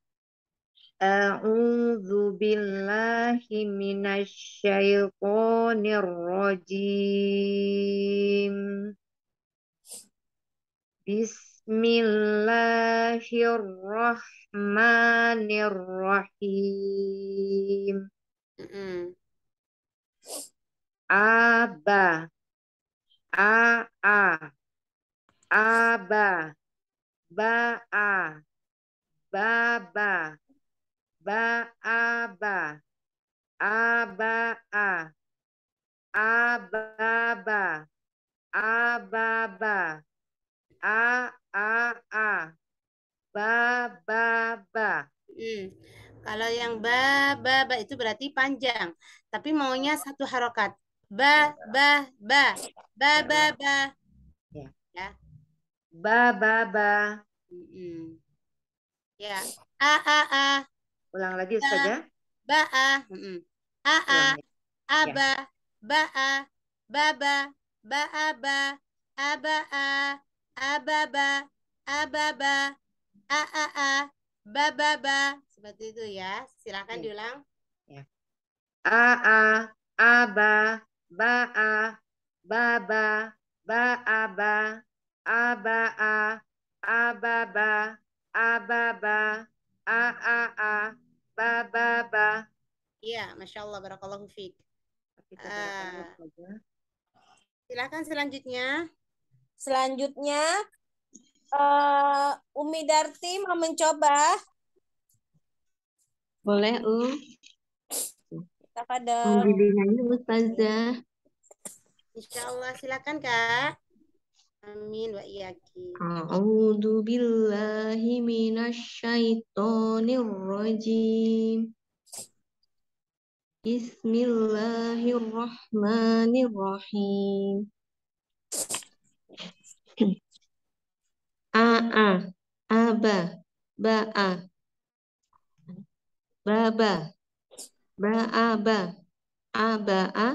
A'udzu billahi minasyaitonir rajim. Bismillahirrahmanirrahim. Mm-mm. Aba. Aa. Aba. Ba'a. Baba. Ba'aba. Aba'a. Ababa. Ababa. A. Bababa. Kalau yang ba itu berarti panjang. Tapi maunya 1 harokat. Ba. Ba. Ya. Ya. Bababa. Mm-mm. Ya. A. Ulang lagi Ba. saja. Ba'a. A. Ulang. Aba. Ba'a. Baba. Ba'aba. Aba'a. Ababa. Ababa. A. Bababa. Seperti itu ya. Silakan Ya. diulang. Ya. A. Aba. Ba'a. Baba. Ba'aba. Aba'a. Ababa. Ababa. A. Bababa. Iya, Masya Allah, barakallahu fiik. Kita barakallahu saja. Silakan selanjutnya. Selanjutnya Umi Darti mau mencoba. Boleh, Tafadhol. Alhamdulillah, Ustazah. Insya Allah, silakan Kak. Amin wa iyaki. A'udzu billahi minasyaitonir rajim. Bismillahirrahmanirrahim. Aba, ba'a, baba, ba'aba, aba'a,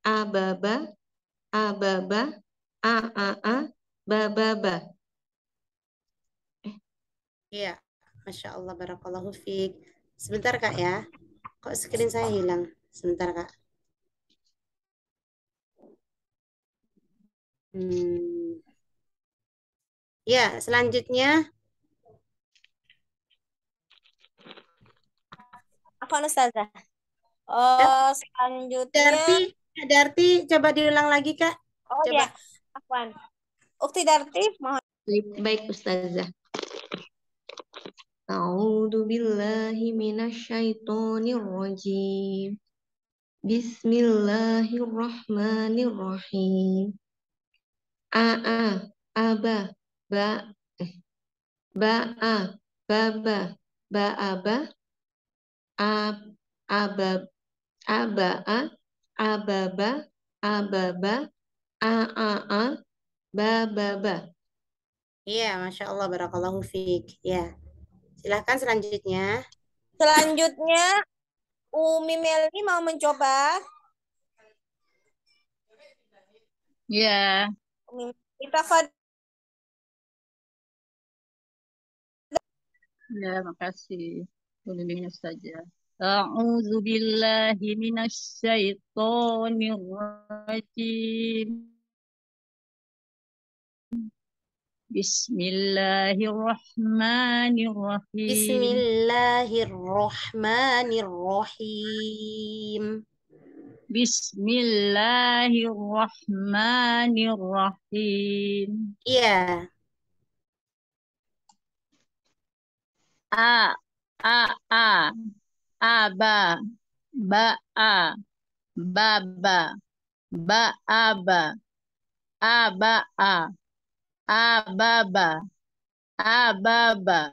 ababa, ababa, a'a, bababa. Iya, Masya Allah, barakallahu fiik. Sebentar Kak ya. Kok screen saya hilang? Sebentar Kak. Ya, selanjutnya. Apa Ustazah? Selanjutnya. Darti, coba diulang lagi Kak. Oh Coba. ya, Afwan. Ukti Darti, mohon. Baik, Ustazah. A'udzu billahi minasyaitonir rajim. Bismillahirrahmanirrahim. Aba, ba'a, baba, ba'aba, abab, aba'a, ababa, ababa, a'a, bababa. Iya, Masya Allah, barakallahu fiik. Ya, silahkan selanjutnya. Selanjutnya Umi Melni mau mencoba. Ya, Kita Fadil. ya, makasih. Bimbingnya saja. A'udzu billahi minasyaitonir rajim. Bismillahirrahmanirrahim. Bismillahirrahmanirrahim. Bismillahirrahmanirrahim. Iya. A, aba, ba'a, baba, ba'aba, aba'a, ababa, ababa,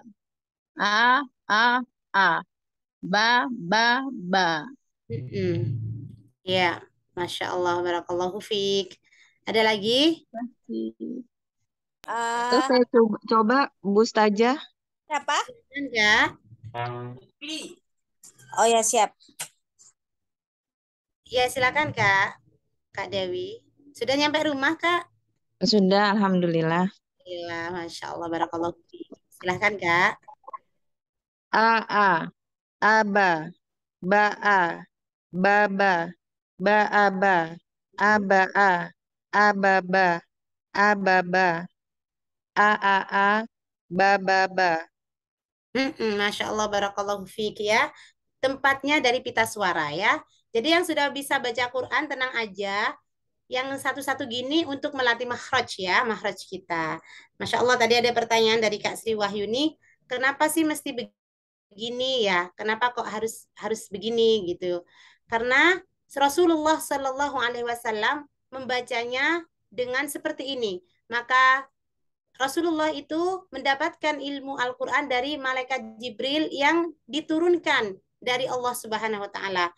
ba, ba. Ya, Masya Allah, barakallahu fiik. Ada lagi? Terus saya coba Bu Ustazah. Siapa? Ya. Oh ya, siap. Ya, silakan Kak. Kak Dewi. Sudah nyampe rumah, Kak? Sudah, alhamdulillah. Alhamdulillah, Masya Allah, barakallahu fiik. Silakan Kak. A, aba, ba'a, baba, ba'aba, aba'a, ababa, ababa, aa'a, bababa. Masya Allah, barakallahu fiik ya. Tempatnya dari pita suara ya. Jadi yang sudah bisa baca Quran tenang aja. Yang satu-satu gini untuk melatih makhraj ya, makhraj kita. Masya Allah, tadi ada pertanyaan dari Kak Sri Wahyuni, kenapa sih mesti begini ya? Kenapa kok harus begini gitu? Karena Rasulullah Shallallahu Alaihi Wasallam membacanya dengan seperti ini. Maka Rasulullah itu mendapatkan ilmu Al-Quran dari malaikat Jibril yang diturunkan dari Allah Subhanahu wa Ta'ala.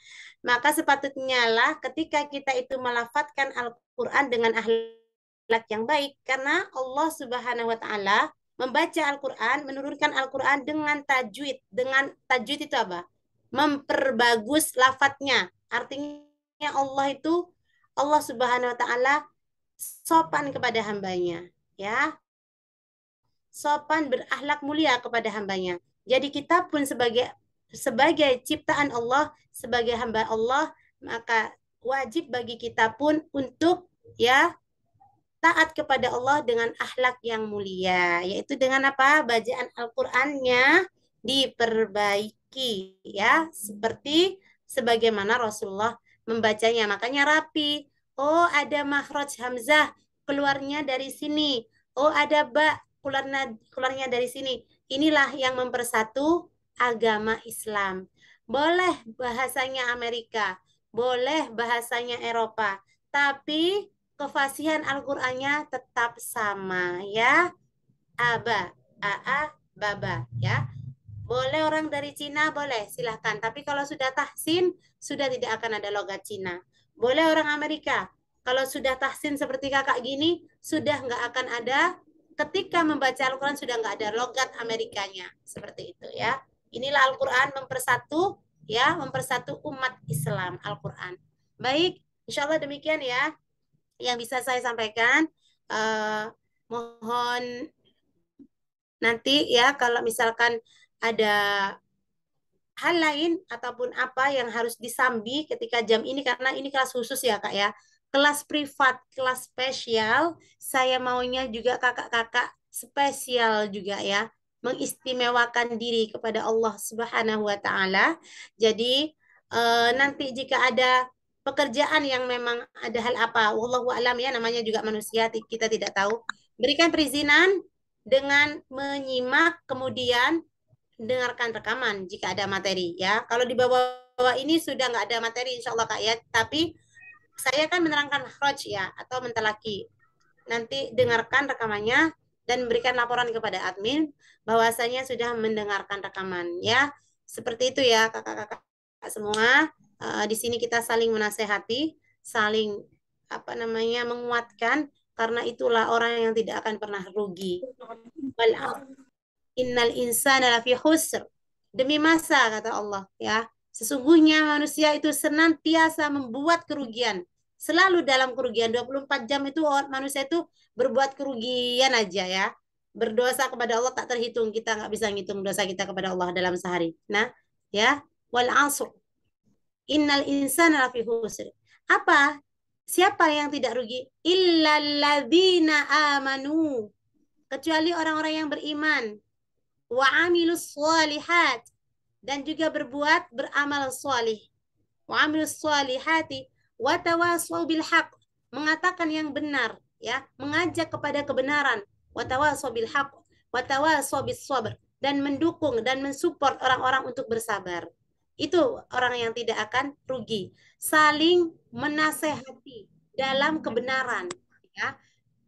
Maka sepatutnya lah ketika kita itu melafadzkan Al-Quran dengan akhlak yang baik, karena Allah Subhanahu wa Ta'ala membaca Al-Quran, menurunkan Al-Quran dengan tajwid. Dengan tajwid itu apa? Memperbagus lafadznya. Artinya Allah Subhanahu wa Ta'ala sopan kepada hambanya, ya, sopan berakhlak mulia kepada hambanya. Jadi kita pun sebagai ciptaan Allah, sebagai hamba Allah, maka wajib bagi kita pun untuk ya taat kepada Allah dengan akhlak yang mulia, yaitu dengan apa? Bacaan Al-Qur'annya diperbaiki ya, seperti sebagaimana Rasulullah membacanya. Makanya rapi. Oh, ada makhraj hamzah keluarnya dari sini. Oh, ada ba keluarnya dari sini. Inilah yang mempersatu agama Islam. Boleh bahasanya Amerika, boleh bahasanya Eropa, tapi kefasihan Al-Qur'annya tetap sama ya. Aba, aa, baba ya. Boleh orang dari Cina, boleh, silahkan. Tapi kalau sudah tahsin, sudah tidak akan ada logat Cina. Boleh orang Amerika. Kalau sudah tahsin seperti kakak gini, sudah nggak akan ada, ketika membaca Al-Quran sudah nggak ada logat Amerikanya. Seperti itu ya. Inilah Al-Quran mempersatu, ya, mempersatu umat Islam, Al-Quran. Baik, insya Allah demikian ya yang bisa saya sampaikan. Mohon nanti ya kalau misalkan ada hal lain ataupun apa yang harus disambi ketika jam ini, karena ini kelas khusus ya Kak ya, kelas privat, kelas spesial, saya maunya juga kakak-kakak spesial juga ya, mengistimewakan diri kepada Allah Subhanahu wa Ta'ala. Jadi nanti jika ada pekerjaan yang memang ada hal apa, wallahu alam ya, namanya juga manusia, kita tidak tahu, berikan perizinan dengan menyimak, kemudian dengarkan rekaman jika ada materi ya. Kalau di bawah ini sudah nggak ada materi insya Allah Kak ya, tapi saya kan menerangkan makhraj ya atau mentalaki. Nanti dengarkan rekamannya dan berikan laporan kepada admin bahwasanya sudah mendengarkan rekaman ya. Seperti itu ya kakak-kakak semua. Di sini kita saling menasehati, saling menguatkan, karena itulah orang yang tidak akan pernah rugi. Innal insana lafi khusr. Demi masa kata Allah ya. Sesungguhnya manusia itu senantiasa membuat kerugian. Selalu dalam kerugian. 24 jam itu manusia itu berbuat kerugian aja ya. Berdosa kepada Allah tak terhitung. Kita nggak bisa ngitung dosa kita kepada Allah dalam sehari. Nah, ya. Wal asr. Innal insana lafi khusr. Apa? Siapa yang tidak rugi? Illalladzina amanu. Kecuali orang-orang yang beriman. Wa amilus shalihat. Dan juga beramal salih. Wa amilus salihati. Wa tawasaw bil haq. Mengatakan yang benar. Ya, mengajak kepada kebenaran. Wa tawasaw bil haq. Wa tawasaw bis sabr. Dan mendukung dan mensupport orang-orang untuk bersabar. Itu orang yang tidak akan rugi. Saling menasehati dalam kebenaran, ya.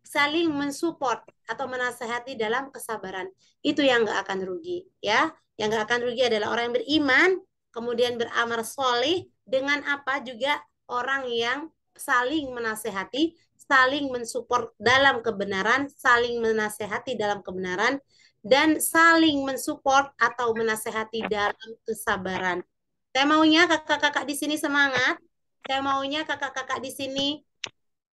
Saling mensupport atau menasehati dalam kesabaran. Itu yang nggak akan rugi, ya. Yang nggak akan rugi adalah orang yang beriman, kemudian beramal soleh, dengan apa juga orang yang saling menasehati, saling mensupport dalam kebenaran, saling menasehati dalam kebenaran, dan saling mensupport atau menasehati dalam kesabaran. Saya maunya kakak-kakak di sini semangat. Saya maunya kakak-kakak di sini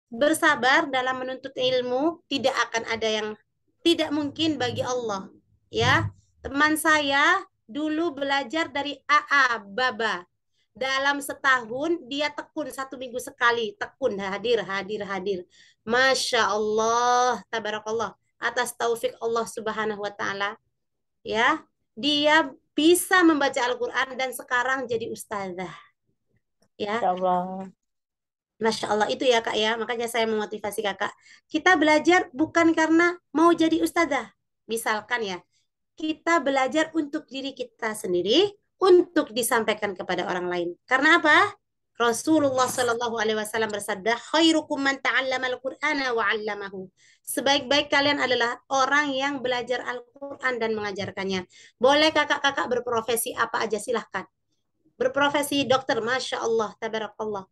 bersabar dalam menuntut ilmu. Tidak akan ada yang tidak mungkin bagi Allah. Ya, teman saya dulu belajar dari AA Baba. Dalam setahun dia tekun 1 minggu sekali. Tekun hadir. Masya Allah, tabarakallah. Atas taufik Allah Subhanahu Wa Taala. Ya, dia bisa membaca Al-Quran dan sekarang jadi ustazah. Ya, Masya Allah. Masya Allah itu ya Kak ya. Makanya saya memotivasi Kakak. Kita belajar bukan karena mau jadi ustazah. Misalkan ya, kita belajar untuk diri kita sendiri, untuk disampaikan kepada orang lain. Karena apa? Rasulullah Shallallahu Alaihi Wasallam bersabda, khairukum man ta'allama al-Qur'ana wa 'allamahu. Sebaik-baik kalian adalah orang yang belajar Al-Quran dan mengajarkannya. Boleh kakak-kakak berprofesi apa aja, silahkan. Berprofesi dokter, Masya Allah, tabarakallah.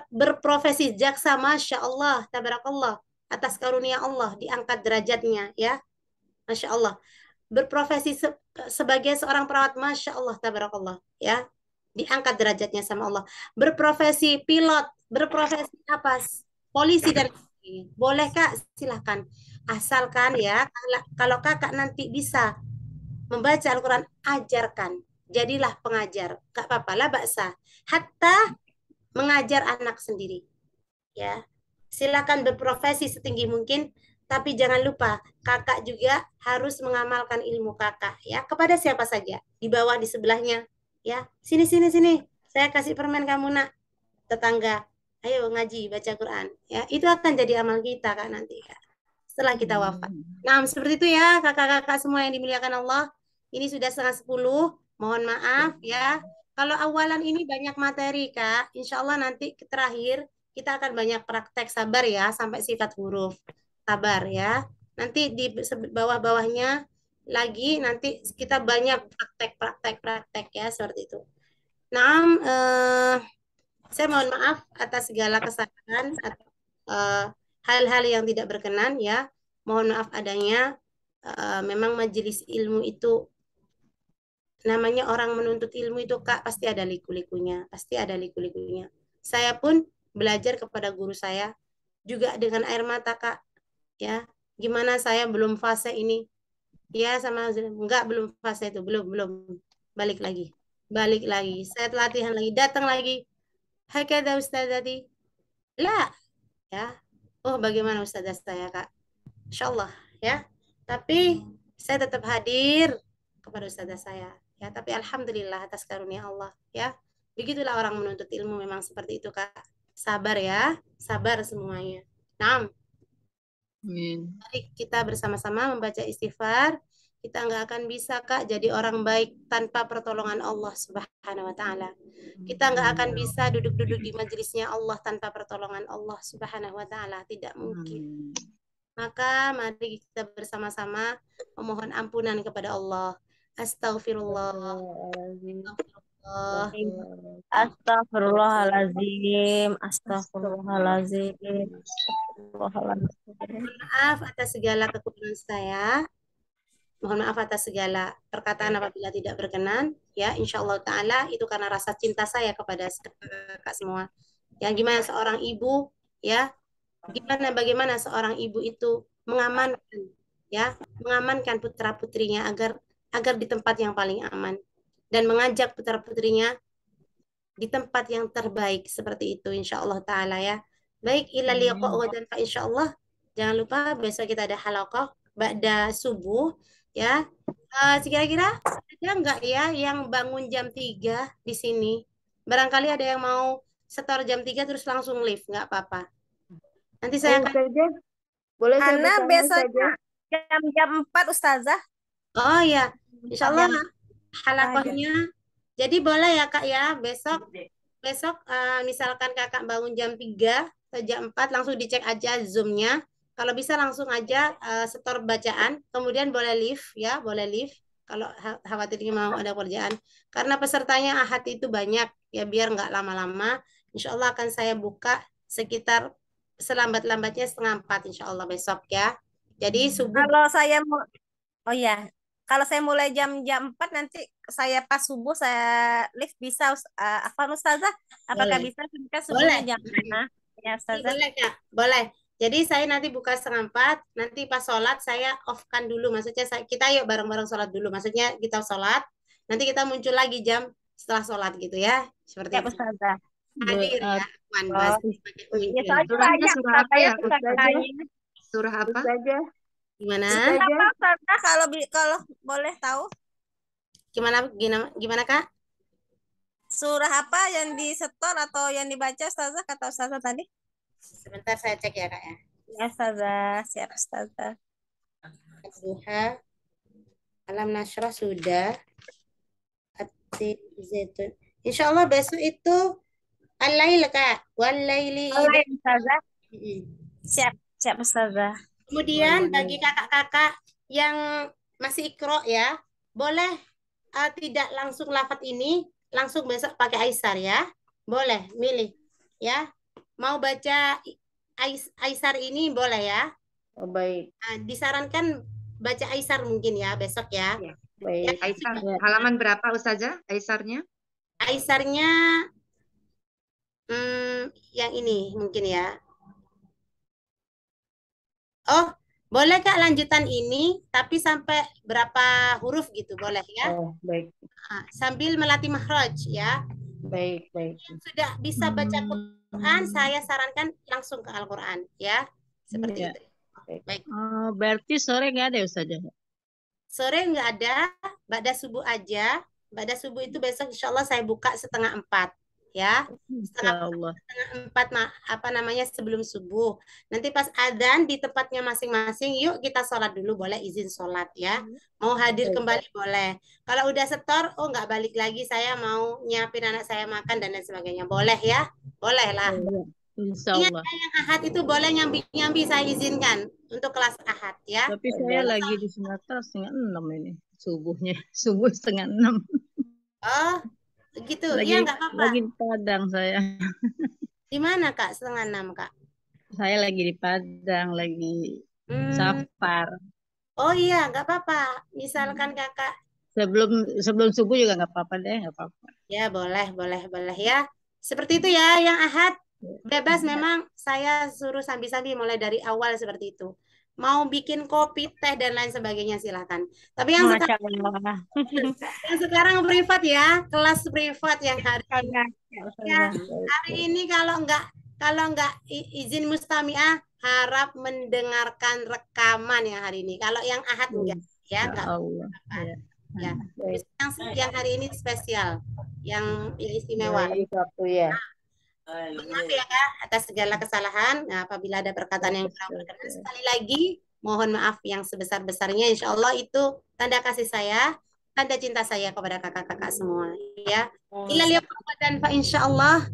Berprofesi jaksa, Masya Allah, tabarakallah. Atas karunia Allah, diangkat derajatnya, ya. Masya Allah. Berprofesi sebagai seorang perawat, Masya Allah, tabarakallah, ya. Diangkat derajatnya sama Allah. Berprofesi pilot, berprofesi apa? Polisi dan boleh Kak, silahkan. Asalkan ya, kalau kakak nanti bisa membaca Al-Quran, ajarkan. Jadilah pengajar. Gak apa-apa lah baksa. Hatta mengajar anak sendiri. Ya, silakan berprofesi setinggi mungkin, tapi jangan lupa kakak juga harus mengamalkan ilmu kakak ya kepada siapa saja, di bawah, di sebelahnya, ya. Sini, saya kasih permen kamu nak, tetangga, ayo ngaji baca Quran, ya. Itu akan jadi amal kita Kak nanti ya, setelah kita wafat. Nah, seperti itu ya kakak-kakak semua yang dimuliakan Allah. Ini sudah 9:30, mohon maaf ya. Kalau awalan ini banyak materi Kak, insya Allah nanti terakhir kita akan banyak praktek, sabar ya, sampai sifat huruf. Sabar ya. Nanti di bawah-bawahnya lagi nanti kita banyak praktek ya, seperti itu. Nah, saya mohon maaf atas segala kesalahan atau hal-hal yang tidak berkenan ya. Mohon maaf adanya. Memang majelis ilmu itu, namanya orang menuntut ilmu itu Kak, pasti ada liku-likunya, Saya pun belajar kepada guru saya juga dengan air mata Kak, ya. Gimana saya belum fase ini, ya, sama enggak, belum fase itu, belum, balik lagi, saya latihan lagi, datang lagi, hakada ustadzati, lah, ya. Oh, bagaimana ustadzah saya Kak, Insya Allah ya, tapi saya tetap hadir kepada ustadzah saya. Ya, tapi alhamdulillah atas karunia Allah ya. Begitulah orang menuntut ilmu, memang seperti itu Kak. Sabar ya, sabar semuanya. Nah, mari kita bersama-sama membaca istighfar. Kita nggak akan bisa Kak jadi orang baik tanpa pertolongan Allah Subhanahu Wa Taala. Kita nggak akan bisa duduk-duduk di majelisnya Allah tanpa pertolongan Allah Subhanahu Wa Taala. Tidak mungkin. Maka mari kita bersama-sama memohon ampunan kepada Allah. Astagfirullah. Astagfirullahalazim. Maaf atas segala kekurangan saya. Mohon maaf atas segala perkataan apabila tidak berkenan. Ya, insya Allah Ta'ala itu karena rasa cinta saya kepada kakak semua. Ya, gimana seorang ibu, ya, bagaimana seorang ibu itu mengamankan, ya, mengamankan putra-putrinya agar di tempat yang paling aman dan mengajak putra-putrinya di tempat yang terbaik seperti itu insya Allah taala ya. Baik, ila liqa dan insya Allah jangan lupa besok kita ada halaqah ba'da subuh ya. Kira-kira ada nggak ya yang bangun jam 3 di sini? Barangkali ada yang mau setor jam 3 terus langsung live, nggak apa-apa. Nanti saya akan Ustazah, boleh saya Ana bertanya besoknya saja? jam 4 Ustazah. Oh ya, insya Allah Jam halaqahnya. Jadi boleh ya Kak ya, besok misalkan Kakak bangun jam 3 atau jam 4 langsung dicek aja Zoom-nya. Kalau bisa langsung aja setor bacaan, kemudian boleh live ya, boleh live kalau khawatirnya mau ada kerjaan. Karena pesertanya Ahad itu banyak ya, biar nggak lama-lama. Insya Allah akan saya buka sekitar selambat-lambatnya 3:30 insya Allah besok ya. Jadi subuh. Kalau saya mau, oh ya, kalau saya mulai jam 4 nanti saya pas subuh saya live bisa apa Ustazah? Apakah Boleh. bisa ketika subuhnya Boleh. jam 5? Ya Ustazah. Boleh Kak, boleh. Jadi saya nanti buka 3:30, nanti pas sholat saya off-kan dulu. Maksudnya kita yuk bareng-bareng sholat dulu. Maksudnya kita sholat, nanti kita muncul lagi jam setelah sholat gitu ya. Ya Seperti itu. Ustazah. Hadir ya, Wan. Oh, ya soalnya Surahnya banyak surah apa Ustazah ya, yang pesertanya. Surah apa? Ustazah, Gimana? Apa Ustazah kalau boleh tahu? Gimana Kak? Surah apa yang disetor atau yang dibaca Ustazah kata Ustazah tadi? Sebentar saya cek ya Kak ya. Ya Ustazah, siap Ustazah. Duha, Alam Nasrah sudah. Zaitun. Insya Allah besok itu Al-Lail Kak. Wal-Laili. Boleh Ustazah. Mm-mm. Siap Ustazah. Kemudian bagi kakak-kakak yang masih ikro ya, boleh tidak langsung lafat ini, langsung besok pakai Aisar ya. Boleh, milih ya. Mau baca Aisar ini boleh ya. oh, baik. Disarankan baca Aisar mungkin ya besok ya. Baik. Aisar, halaman berapa Ustazah Aisarnya? Aisarnya yang ini mungkin ya. Oh, boleh Kak lanjutan ini, tapi sampai berapa huruf gitu, boleh ya? Oh, baik. Sambil melatih makhraj ya. Baik, baik. Yang sudah bisa baca Quran, saya sarankan langsung ke Al-Quran ya. Seperti Iya. itu. Baik. Oh, berarti sore nggak ada Ustazah? Sore nggak ada, ba'da subuh aja. Ba'da subuh itu besok insya Allah saya buka 3:30 ya. Insyaallah. 3:30 sebelum subuh. Nanti pas adzan di tempatnya masing-masing, yuk kita sholat dulu, boleh izin sholat ya. Mau hadir kembali boleh. Kalau udah setor, oh nggak balik lagi, saya mau nyiapin anak saya makan dan lain sebagainya. Boleh ya? Boleh lah. Insyaallah. Yang Ahad itu boleh nyambi-nyambi, saya izinkan untuk kelas Ahad ya. Tapi saya lagi di Sumatera 5:30 ini subuhnya. Subuh 5:30. Oh, gitu. Lagi, Ya nggak apa-apa. lagi di Padang saya. Di mana Kak? 5:30 Kak? Saya lagi di Padang, lagi safar. Oh iya, nggak apa-apa. Misalkan Kakak. Sebelum subuh juga nggak apa-apa deh, nggak apa-apa. Ya boleh ya. Seperti itu ya, yang Ahad. Bebas memang saya suruh sambil-sambil mulai dari awal seperti itu. Mau bikin kopi, teh, dan lain sebagainya silahkan. Tapi yang sekarang privat ya, kelas privat yang hari ini. Ya, hari ini kalau nggak izin mustami'ah, harap mendengarkan rekaman yang hari ini. Kalau yang Ahad enggak ya, enggak apa-apa. Ya, yang hari ini spesial, yang istimewa. Ya. Maaf ya Kak atas segala kesalahan. Nah, apabila ada perkataan yang kurang berkenan, sekali lagi mohon maaf yang sebesar-besarnya. Insya Allah itu tanda kasih saya, tanda cinta saya kepada kakak-kakak semua. Ya. Ilal dan fa insya Allah.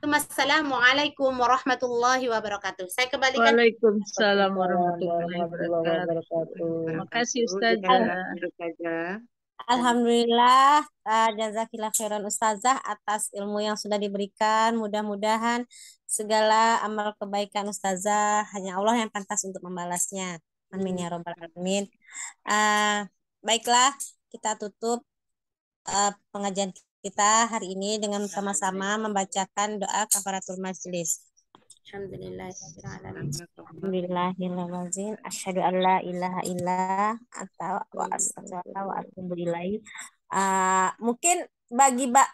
Assalamualaikum warahmatullahi wabarakatuh. Saya kembalikan. Waalaikumsalam warahmatullahi wabarakatuh. Terima kasih Ustazah. Alhamdulillah, jazakillah khairan Ustazah atas ilmu yang sudah diberikan. Mudah-mudahan segala amal kebaikan Ustazah hanya Allah yang pantas untuk membalasnya. Amin ya robbal alamin. Baiklah, kita tutup pengajian kita hari ini dengan sama-sama membacakan doa kafaratul majelis. Alhamdulillahirrahmanirrahim. Alhamdulillahirrahmanirrahim. Asyhadu an la ilaha illa anta wa astaghfiruka wa atubu ilaik. Mungkin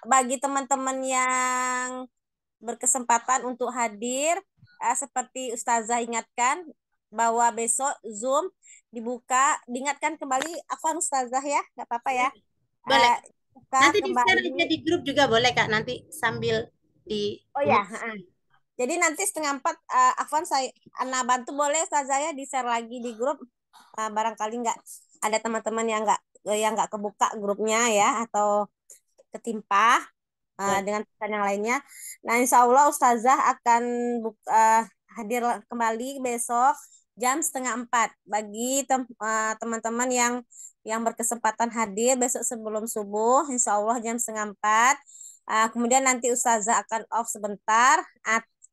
bagi teman-teman yang berkesempatan untuk hadir, seperti Ustazah ingatkan bahwa besok Zoom diingatkan kembali. Afwan Ustazah ya, nggak apa-apa ya. Boleh. Nanti di-share Kembali. aja di grup juga boleh Kak, nanti sambil di Oh ya, jadi nanti 3:30 Afwan Ana bantu boleh Ustazah ya di-share lagi di grup. Barangkali nggak ada teman-teman yang nggak kebuka grupnya ya, atau ketimpa dengan pesan yang lainnya. Nah, insya Allah Ustazah akan hadir kembali besok jam 3:30 bagi teman-teman yang berkesempatan hadir besok sebelum subuh, insya Allah jam 3:30. Kemudian nanti Ustazah akan off sebentar.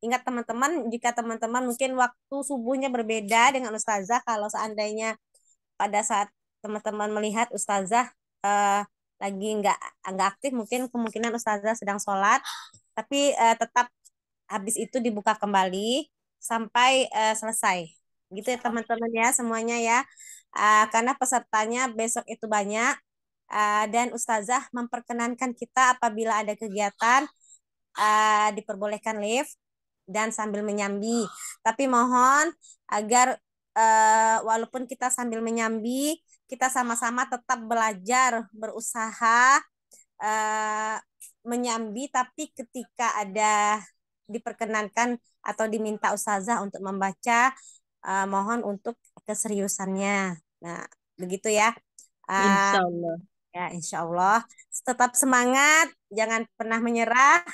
Ingat teman-teman, jika teman-teman mungkin waktu subuhnya berbeda dengan Ustazah, kalau seandainya pada saat teman-teman melihat Ustazah lagi nggak aktif, mungkin kemungkinan Ustazah sedang sholat, tapi tetap habis itu dibuka kembali sampai selesai. Gitu ya teman-teman ya semuanya ya. Karena pesertanya besok itu banyak, dan Ustazah memperkenankan kita apabila ada kegiatan diperbolehkan live dan sambil menyambi. Tapi mohon agar walaupun kita sambil menyambi, kita sama-sama tetap belajar, berusaha menyambi, tapi ketika ada diperkenankan atau diminta Ustazah untuk membaca, mohon untuk keseriusannya. Nah, begitu ya. Insya Allah. Ya, insya Allah. Tetap semangat, jangan pernah menyerah.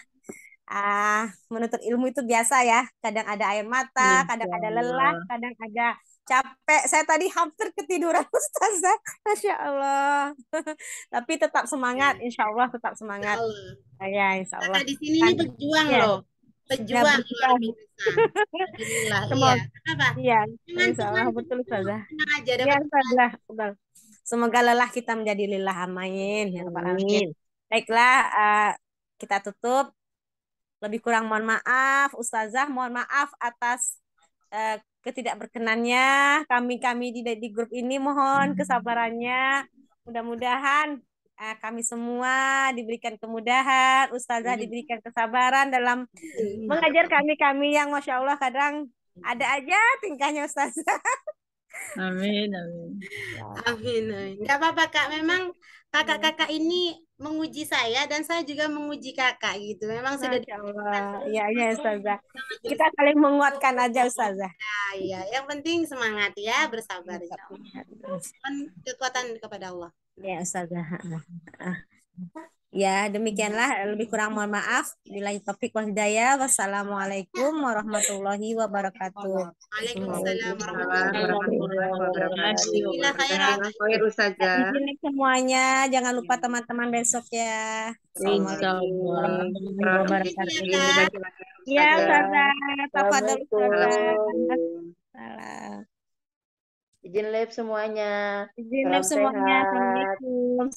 Menuntut ilmu itu biasa ya. Kadang ada air mata, kadang ada lelah, kadang ada capek. Saya tadi hampir ketiduran Ustazah. Masya Allah. Tapi tetap semangat, insya Allah tetap semangat. Ya, insya Allah. Kakak di sini ini berjuang Ya. loh. Pejuang luar biasa. Alhamdulillah. Iya. Apa? Iya, Cuman insya Allah betul Ustazah. tenang aja Ya, dapat. Ustazah. Betul. Semoga lelah kita menjadi lillah. Amin. Ya Rabbal Alamin. Baiklah, kita tutup. Lebih kurang mohon maaf, Ustazah. Mohon maaf atas ketidakberkenannya. Kami di grup ini mohon kesabarannya. Mudah-mudahan kami semua diberikan kemudahan, Ustazah diberikan kesabaran dalam mengajar kami yang Masya Allah kadang ada aja tingkahnya Ustazah. Amin, amin. Amin. Gak apa-apa Kak, memang kakak-kakak ini menguji saya dan saya juga menguji kakak gitu. Memang sudah Masya Allah. Iya Ustazah. Kita saling menguatkan aja Ustazah. ya. Yang penting semangat ya, bersabar. Kekuatan kepada Allah. Ya Ustazah. Ya, demikianlah, lebih kurang mohon maaf. Billahi taufik wal hidayah. Wassalamualaikum warahmatullahi wabarakatuh. Waalaikumsalam warahmatullahi wabarakatuh. Khair Ustazah. Izin semuanya, jangan lupa teman-teman besok ya. Assalamualaikum warahmatullahi wabarakatuh. Ya, Ustazah. Tafadhol Ustazah. Salam. Izin live semuanya. Izin live semuanya. Assalamualaikum.